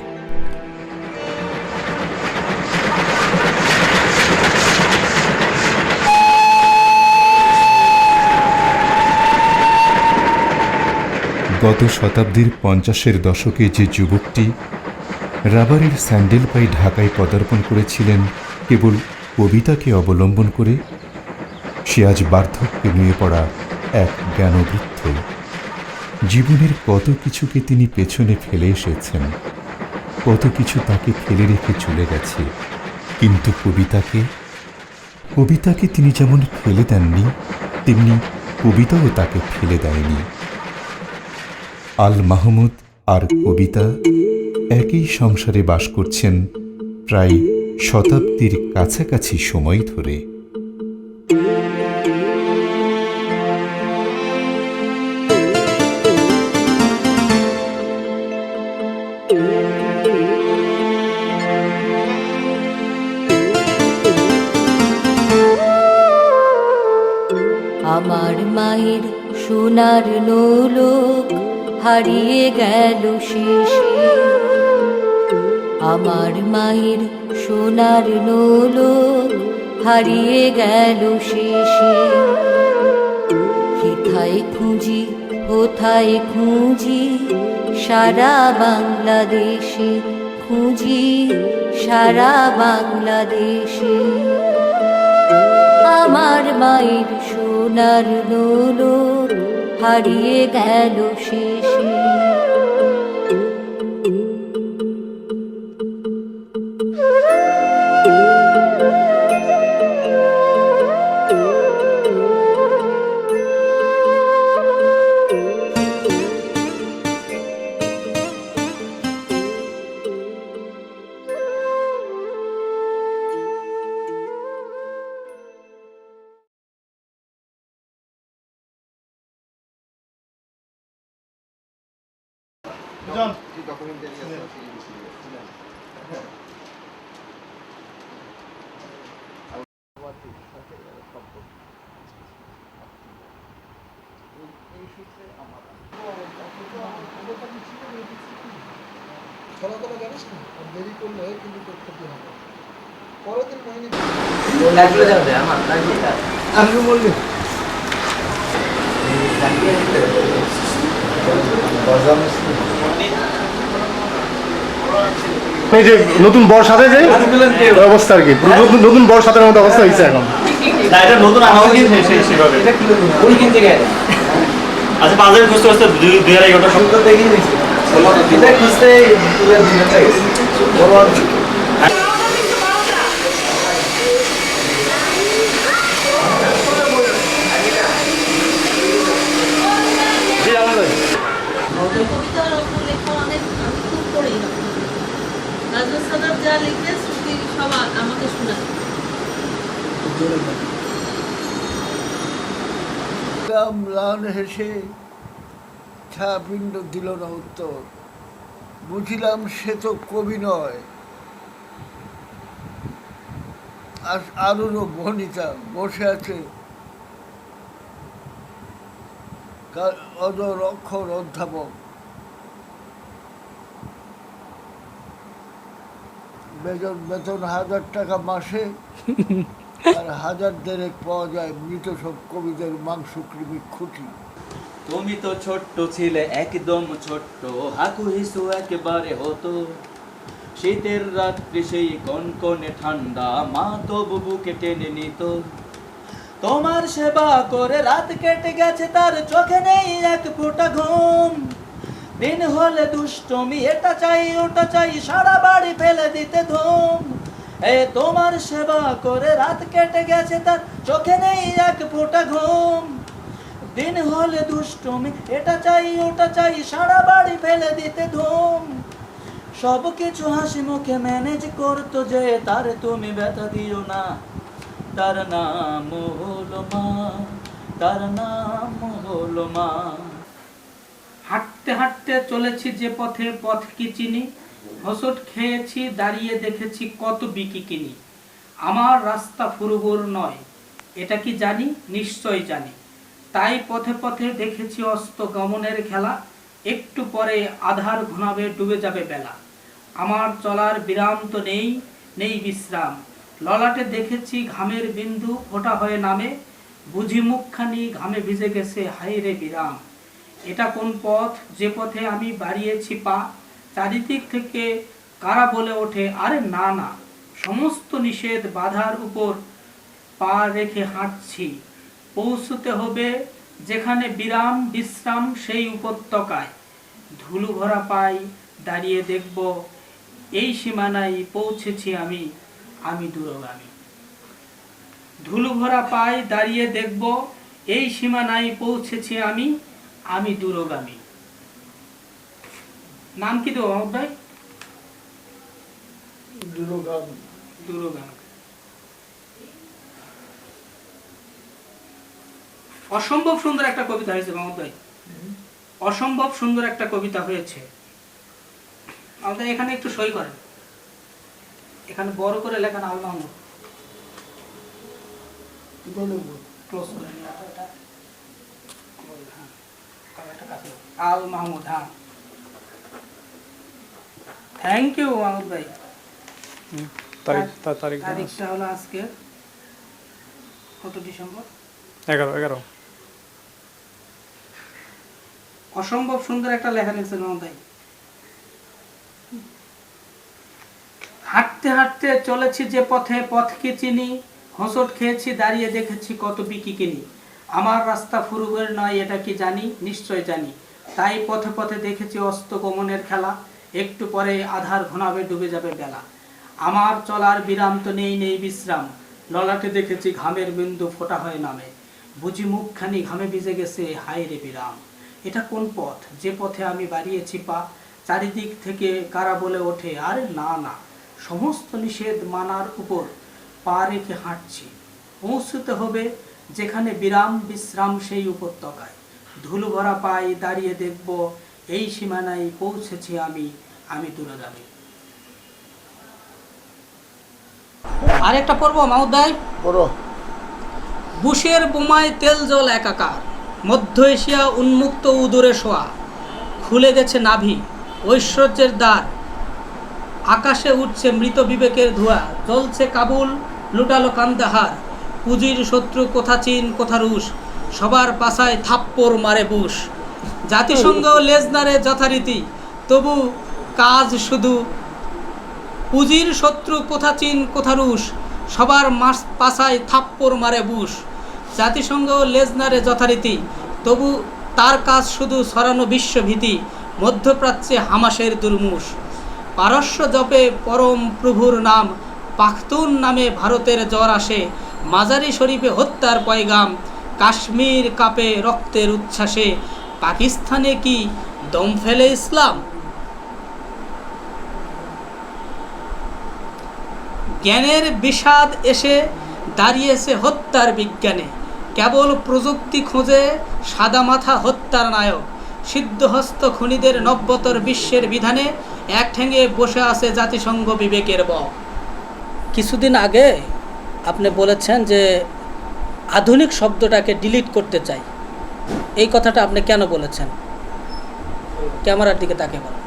গত শতাব্দীর 50-এর দশকে যে যুবকটি রাবারের স্যান্ডেল পায়ে ঢাকায় পদার্পণ করেছিলেন কেবল কবিতাকে অবলম্বন করে, সে আজ বার্ধক্যে নুয়ে পড়া এক জ্ঞানবৃদ্ধ। জীবনের কত কিছুকে তিনি পেছনে ফেলে এসেছেন, কত কিছু তাকে ফেলে রেখে চলে গেছে, কিন্তু কবিতাকে তিনি যেমন ফেলে দেননি, তেমনি কবিতাও তাকে ফেলে দেয়নি। আল মাহমুদ আর কবিতা একই সংসারে বাস করছেন প্রায় শতাব্দীর কাছাকাছি সময় ধরে। আমার মায়ের সোনার নোলক হারিয়ে গেল শেষে, আমার মায়ের সোনার নোলক হারিয়ে গেল শেষে। হেথায় খুঁজি কোথায় খুঁজি সারা বাংলাদেশে, খুঁজি সারা বাংলাদেশে। আমার মায়ের সোনার নোলক হারিয়ে গেল শেষে। দেরি করলে কিন্তু ক্ষতি হবে। পরের দিন বাহিনী আমি বললি এই যে নতুন বর সাথে যে অবস্থা আর কি, নতুন বর সাথে মতো অবস্থা হয়েছে এখন। এটা নতুন আমাকে সেভাবে আচ্ছা বাজারে খুঁজতে খুঁজতে 2-2.5 ঘন্টা দেখি খুঁজতে ম্লান হেসে ছাপিণ্ড দিল না উত্তর। বুঝিলাম সে তো কবি নয়, আরুরও বনিতা বসে আছে অজর অক্ষর অধ্যাপক। বেতন 1000 টাকা মাসে, আর 1000 দেড়েক পাওয়া যায় মৃত সব কবিদের মাংস কৃমি খুঁটি। তুমি তো ছোট্ট ছিলে, একদম ছোট্ট, হাকু হিসু একেবারে হতো। শীতের রাত্রি সেই কনকনে ঠান্ডা, মা তো বুবুকে টেনে নিত। তোমার সেবা করে রাত কেটে গেছে, তার চোখে নেই এক ফোঁটা ঘুম। দিন হলে দুষ্টমি, এটা চাই ওটা চাই, সারা বাড়ি ফেলে দিতে ধুম। তোমার সেবা করে রাত কেটে গেছে, তার চোখে নেই এক ফোঁটা ঘুম। দিন হলে দুষ্টমি, এটা চাই ওটা চাই, সারা বাড়ি ফেলে দিতে ধুম। সব কিছু হাসি মুখে ম্যানেজ করতো যে, তার তুমি ব্যথা দিও না। তার নাম হলো মা, তার নাম হলো মা। হাঁটতে হাঁটতে চলেছি যে পথে, পথ কি চিনি, হোঁচট খেয়েছি দাঁড়িয়ে দেখেছি কত বিকিকিনি। আমার রাস্তা ফুরুবুর নয়, এটা কি জানি, নিশ্চয় জানি। তাই পথে পথে দেখেছি অস্ত গমনের খেলা, একটু পরে আধার ঘনাবে ডুবে যাবে বেলা। আমার চলার বিরাম তো নেই, নেই বিশ্রাম। ললাটে দেখেছি ঘামের বিন্দু ফোঁটা হয়ে নামে, বুঝি মুখখানি ঘামে ভিজে গেছে, হায় রে বিরাম। এটা কোন পথ যে পথে আমি বাড়িয়েছি পা? চারিদিক থেকে কারা বলে ওঠে, আরে না না, সমস্ত নিষেধ বাধার উপর পা রেখে হাঁটছি। পৌঁছতে হবে যেখানে বিরাম বিশ্রাম, সেই উপত্যকায়। ধুলো ভরা পাই দাঁড়িয়ে দেখব, এই সীমানায় পৌঁছেছি আমি, আমি দূরগামী। ধুলো ভরা পাই দাঁড়িয়ে দেখব, এই সীমানায় পৌঁছেছি আমি, আমি দূরগামী। নাম কি দেবো মাহমুদ ভাই? দূরগামী। অসম্ভব সুন্দর একটা কবিতা হয়েছে মাহমুদ ভাই, অসম্ভব সুন্দর একটা কবিতা হয়েছে। আমাদের এখানে একটু সই করেন, এখানে বড় করে লেখা আল মাহমুদ, ক্লোজ করে। আল মাহমুদ, হ্যাঁ, থ্যাংক ইউ মাহমুদ ভাই। তারিখটা হলো আজকে কত ডিসেম্বর? 11 অসম্ভব সুন্দর একটা লেখা লিখছেন মাহমুদ ভাই। হাঁটতে হাঁটতে চলেছি যে পথে, পথকে চিনি, হোঁচট খেয়েছি দাঁড়িয়ে দেখেছি কত বিকিকিনি। আমার রাস্তা ফুরুবের নয় এটা কি জানি, নিশ্চয় জানি। তাই পথে পথে দেখেছি অস্ত গমনের খেলা, একটু পরে আধার ঘনাবে ডুবে যাবে বেলা। আমার চলার বিরাম তো নেই নেই বিশ্রাম, ললাটে দেখেছি ঘামের বিন্দু ফোটা হয়ে নামে। বুঝি মুখখানি ঘামে ভিজে গেছে, হায় রে বিরাম। এটা কোন পথ যে পথে আমি বাড়িয়েছি পা? চারিদিক থেকে কারা বলে ওঠে, আরে না না, সমস্ত নিষেধ মানার উপর পা রেখে হাঁটছি। পৌঁছতে হবে যেখানে বিরাম বিশ্রাম, সেই উপত্যকায়। ধুলো ভরা পাই দাঁড়িয়ে দেখব, এই সীমানায় পৌঁছেছি আমি, আমি দূরগামী। আরেকটা পড়বো মাহমুদ ভাই? পড়ো। বুশের বোমায় তেল জল একাকার, মধ্য এশিয়া উন্মুক্ত উদরে শোয়া। খুলে গেছে নাভি ঐশ্বর্যের দ্বার, আকাশে উঠছে মৃত বিবেকের ধোঁয়া। জ্বলছে কাবুল, লুটালো কান্দাহার। পুঁজির শত্রু কোথা চীন কোথা রুশ, সবার পাছায় থাপ্পড় মারে বুশ। জাতিসংঘ লেজ নাড়ে যথারীতি, তবু কাজ শুধু। পুঁজির শত্রু কোথা চীন কোথা রুশ, সবার পাছায় থাপ্পড় মারে বুশ। জাতিসংঘ লেজ নাড়ে যথারীতি, তবু তার কাজ শুধু ছড়ানো বিশ্বভীতি। মধ্যপ্রাচ্যে হামাসের দুর্মুষ, পারস্য জপে পরম প্রভুর নাম। পাখতুন নামে ভারতের জ্বর আসে, মাজারি শরীফে হত্যার পয়গাম। কাশ্মীর কাঁপে রক্তের উচ্ছ্বাসে, পাকিস্তানে কি দম ফেলে ইসলাম? জ্ঞানের বিষাদ এসে দাঁড়িয়েছে হত্যার বিজ্ঞানে। কেবল প্রযুক্তি খোঁজে সাদামাথা হত্যার নায়ক। সিদ্ধহস্ত খুনিদের নব্যতর বিশ্বের বিধানে এক ঠ্যাঙে বসে আছে জাতিসংঘ বিবেকের বক। কিছুদিন আগে আপনি বলেছেন যে আধুনিক শব্দটাকে ডিলিট করতে চাই, এই কথাটা আপনি কেন বলেছেন? ক্যামেরার দিকে তাকে বলেন।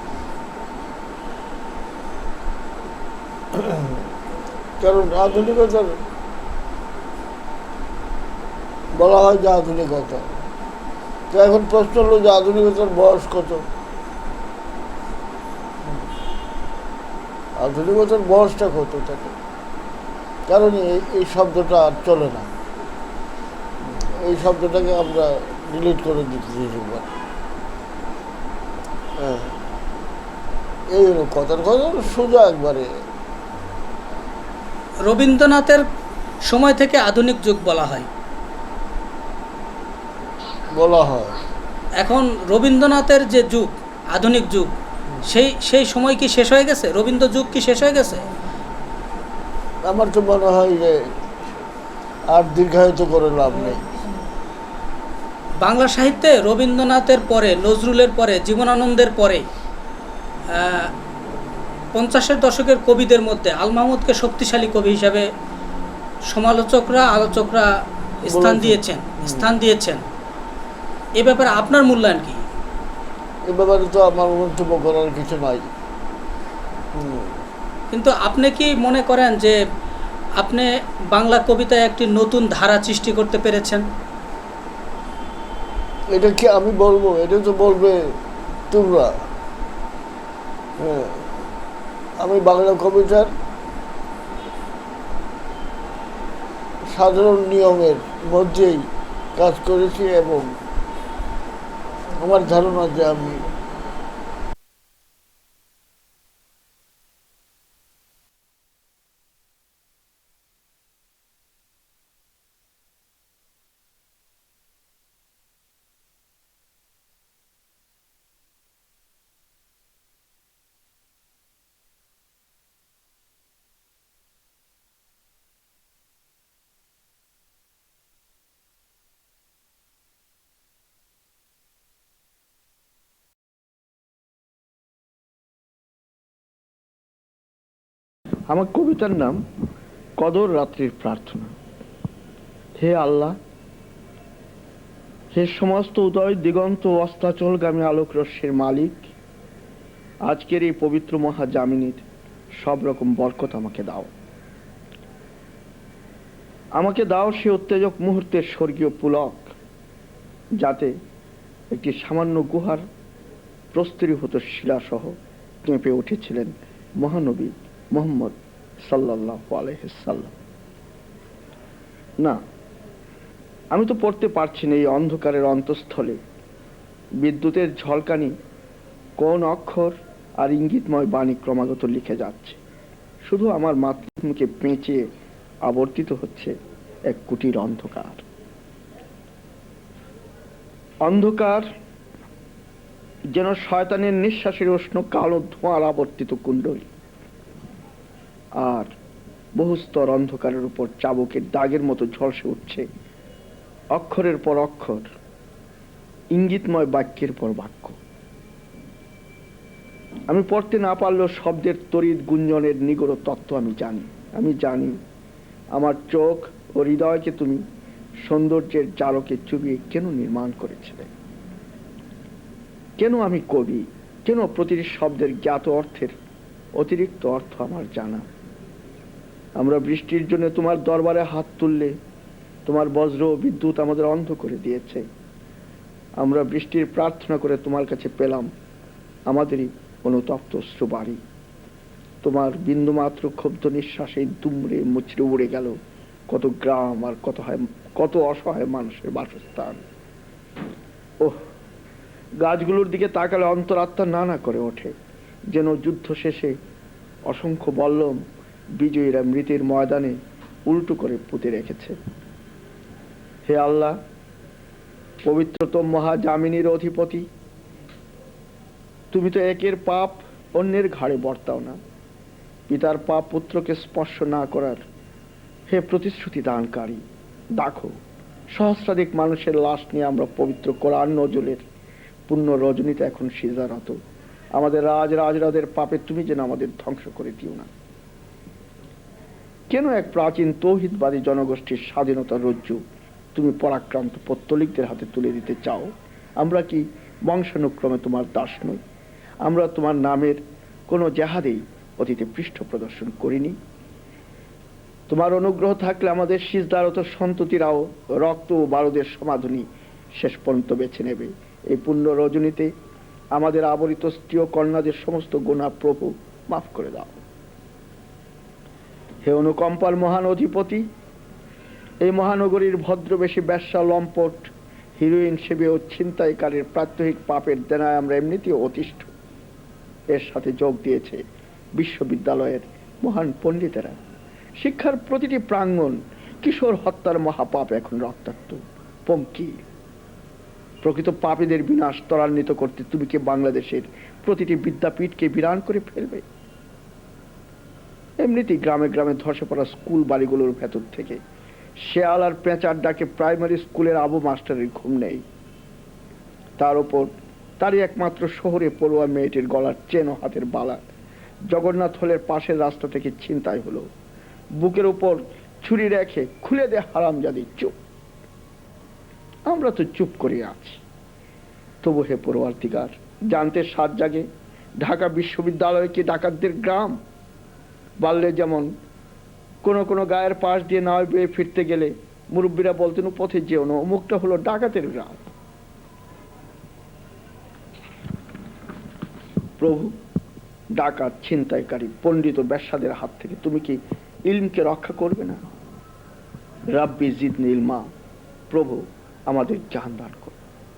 কারণ আধুনিকতার বলা হয় যে আধুনিকতা, তো এখন প্রশ্ন হলো যে আধুনিকতার বয়স কত? আধুনিকতার বয়সটা কত থাকে? কারণ এই শব্দটা আর চলে না, এই শব্দটাকে আমরা ডিলিট করে দিতেছি। হ্যাঁ, এই হলো কথার কথা, সোজা একবারে। রবীন্দ্রনাথের সময় থেকে আধুনিক যুগ বলা হয়। এখন রবীন্দ্রনাথের যে যুগ, আধুনিক যুগ, সেই সময় কি শেষ হয়ে গেছে? রবীন্দ্র যুগ কি শেষ হয়ে গেছে? আমার তো মনে হয় যে আর দীর্ঘায়িত করে লাভ নেই। বাংলা সাহিত্যে রবীন্দ্রনাথের পরে, নজরুলের পরে, জীবনানন্দের পরে 50-এর দশকের কবিদের মধ্যে আল মাহমুদকে শক্তিশালী কবি হিসাবে সমালোচকরা, আলোচকরা স্থান দিয়েছেন। এ ব্যাপারে আপনার মূল্যায়ন কি? এ ব্যাপারে তো আমার মন্তব্য করার কিছু নাই। কিন্তু আপনি কি মনে করেন যে আপনি বাংলা কবিতায় একটি নতুন ধারা সৃষ্টি করতে পেরেছেন? এটা কি আমি বলবো? এটা তো বলবে তোমরা। হ্যাঁ, আমি বাংলা কবিতার সাধারণ নিয়মের মধ্যেই কাজ করেছি এবং আমার ধারণা যে আমি আমার কবিতার নাম কদর রাত্রির প্রার্থনা। হে আল্লাহ, হে সমস্ত উদয় দিগন্ত অস্তাচলগামী আলোক রশ্মির মালিক, আজকের এই পবিত্র মহাজামিনীর সব রকম বরকত আমাকে দাও। আমাকে দাও সে উত্তেজক মুহূর্তের স্বর্গীয় পুলক, যাতে একটি সামান্য গুহার প্রস্তরীভূত শিলাসহ কেঁপে উঠেছিলেন মহানবী মুহাম্মদ সাল্লাল্লাহু আলাইহি সাল্লাম। না, আমি তো পড়তে পারছি না এই অন্ধকারের অন্তঃস্থলে বিদ্যুতের ঝলকানি কোন অক্ষর আর ইঙ্গিতময় বাণী ক্রমাগত লিখে যাচ্ছে। শুধু আমার মাতৃভূমিকে পেঁচিয়ে আবর্তিত হচ্ছে এক কুটির অন্ধকার। অন্ধকার যেন শয়তানের নিঃশ্বাসের উষ্ণ কালো ধোঁয়ার আবর্তিত কুণ্ডলী, আর বহুস্তর অন্ধকারের উপর চাবুকের দাগের মতো ঝলসে উঠছে অক্ষরের পর অক্ষর, ইঙ্গিতময় বাক্যের পর বাক্য। আমি পড়তে না পারলেও শব্দের তড়িৎ গুঞ্জনের নিগড় তত্ত্ব আমি জানি আমার চোখ ও হৃদয়কে তুমি সৌন্দর্যের জালকে চুবিয়ে কেন নির্মাণ করেছিলে। কেন আমি কবি, কেন প্রতিটি শব্দের জ্ঞাত অর্থের অতিরিক্ত অর্থ আমার জানা। আমরা বৃষ্টির জন্য তোমার দরবারে হাত তুললে তোমার বজ্র ও বিদ্যুৎ আমাদের অন্ধ করে দিয়েছে। আমরা বৃষ্টির প্রার্থনা করে তোমার কাছে পেলাম আমাদেরই অনুতপ্ত অশ্রুবাড়ি। তোমার বিন্দুমাত্র ক্ষুব্ধ নিঃশ্বাসে দুমড়ে মুচড়ে উড়ে গেল কত গ্রাম আর কত অসহায় মানুষের বাসস্থান। ওহ, গাছগুলোর দিকে তাকালে অন্তরাত্মা নানা করে ওঠে, যেন যুদ্ধ শেষে অসংখ্য বল্লম বিজয়ীরা মৃতের ময়দানে উল্টো করে পুঁতে রেখেছে। হে আল্লাহ, পবিত্রতম মহাজামিনীর অধিপতি, তুমি তো একের পাপ অন্যের ঘাড়ে বর্তাও না। পিতার পাপ পুত্রকে স্পর্শ না করার হে প্রতিশ্রুতি দানকারী, দেখো সহস্রাধিক মানুষের লাশ নিয়ে আমরা পবিত্র কোরআন নজরুলের পুণ্য রজনীতে এখন সিজারত। আমাদের রাজরাজরাদের পাপে তুমি যেন আমাদের ধ্বংস করে দিও না। কেন এক প্রাচীন তৌহিদবাদী জনগোষ্ঠীর স্বাধীনতার রজ্জু তুমি পরাক্রান্ত পত্তলিকদের হাতে তুলে দিতে চাও? আমরা কি বংশানুক্রমে তোমার দাস নই? আমরা তোমার নামের কোনো জেহাদেই অতীতে পৃষ্ঠ প্রদর্শন করিনি? তোমার অনুগ্রহ থাকলে আমাদের সিজদারত সন্ততিরাও রক্ত ও বারুদের সমাধুনি শেষ পর্যন্ত বেছে নেবে। এই পুণ্য রজনীতে আমাদের আবরিত স্ত্রী ও কন্যাদের সমস্ত গুনাহ প্রভু মাফ করে দাও। হে অনুকম্পার মহান অধিপতি, এই মহানগরীর ভদ্রবেশী ব্যবসা, লম্পট, হিরোইন সেবী ও ছিনতাইকারীর প্রাত্যহিক পাপের দেনায় আমরা এমনিতেই অতিষ্ঠ। এর সাথে যোগ দিয়েছে বিশ্ববিদ্যালয়ের মহান পণ্ডিতেরা। শিক্ষার প্রতিটি প্রাঙ্গণ কিশোর হত্যার মহাপাপ এখন রক্তাক্ত, পঙ্কি। প্রকৃত পাপীদের বিনাশ ত্বরান্বিত করতে তুমি কি বাংলাদেশের প্রতিটি বিদ্যাপীঠকে বিরান করে ফেলবে? এমনিতেই গ্রামে গ্রামে ধসে পড়া স্কুল বাড়িগুলোর ভেতর থেকে শেয়াল আর পেঁচার ডাকে প্রাইমারি স্কুলের আবু মাস্টারের ঘুম নেই। তার উপর তারই একমাত্র শহরে পড়ুয়া মেয়েটির গলার চেন ও হাতের বালা জগন্নাথ হলের পাশের রাস্তা থেকে ছিনতাই হলো। বুকের উপর ছুরি রেখে খুলে দে হারামজাদি, চুপ। আমরা তো চুপ করে আছি, তবু হে পরওয়ারদিগার, জানতে সাত জাগে ঢাকা বিশ্ববিদ্যালয় কি ডাকাতদের গ্রাম? বাল্যে যেমন কোনো গায়ের পাশ দিয়ে নাও বেয়ে ফিরতে গেলে মুরব্বীরা বলতেন পথে যেও না, অমুকটা হলো ডাকাতের গ্রাম। প্রভু, ডাকাত, ছিনতাইকারী, পণ্ডিত, ব্যবসাদের হাত থেকে তুমি কি ইলমকে রক্ষা করবে না? রাব্বি জিদনি ইলমা, প্রভু আমাদের জ্ঞান দান করো।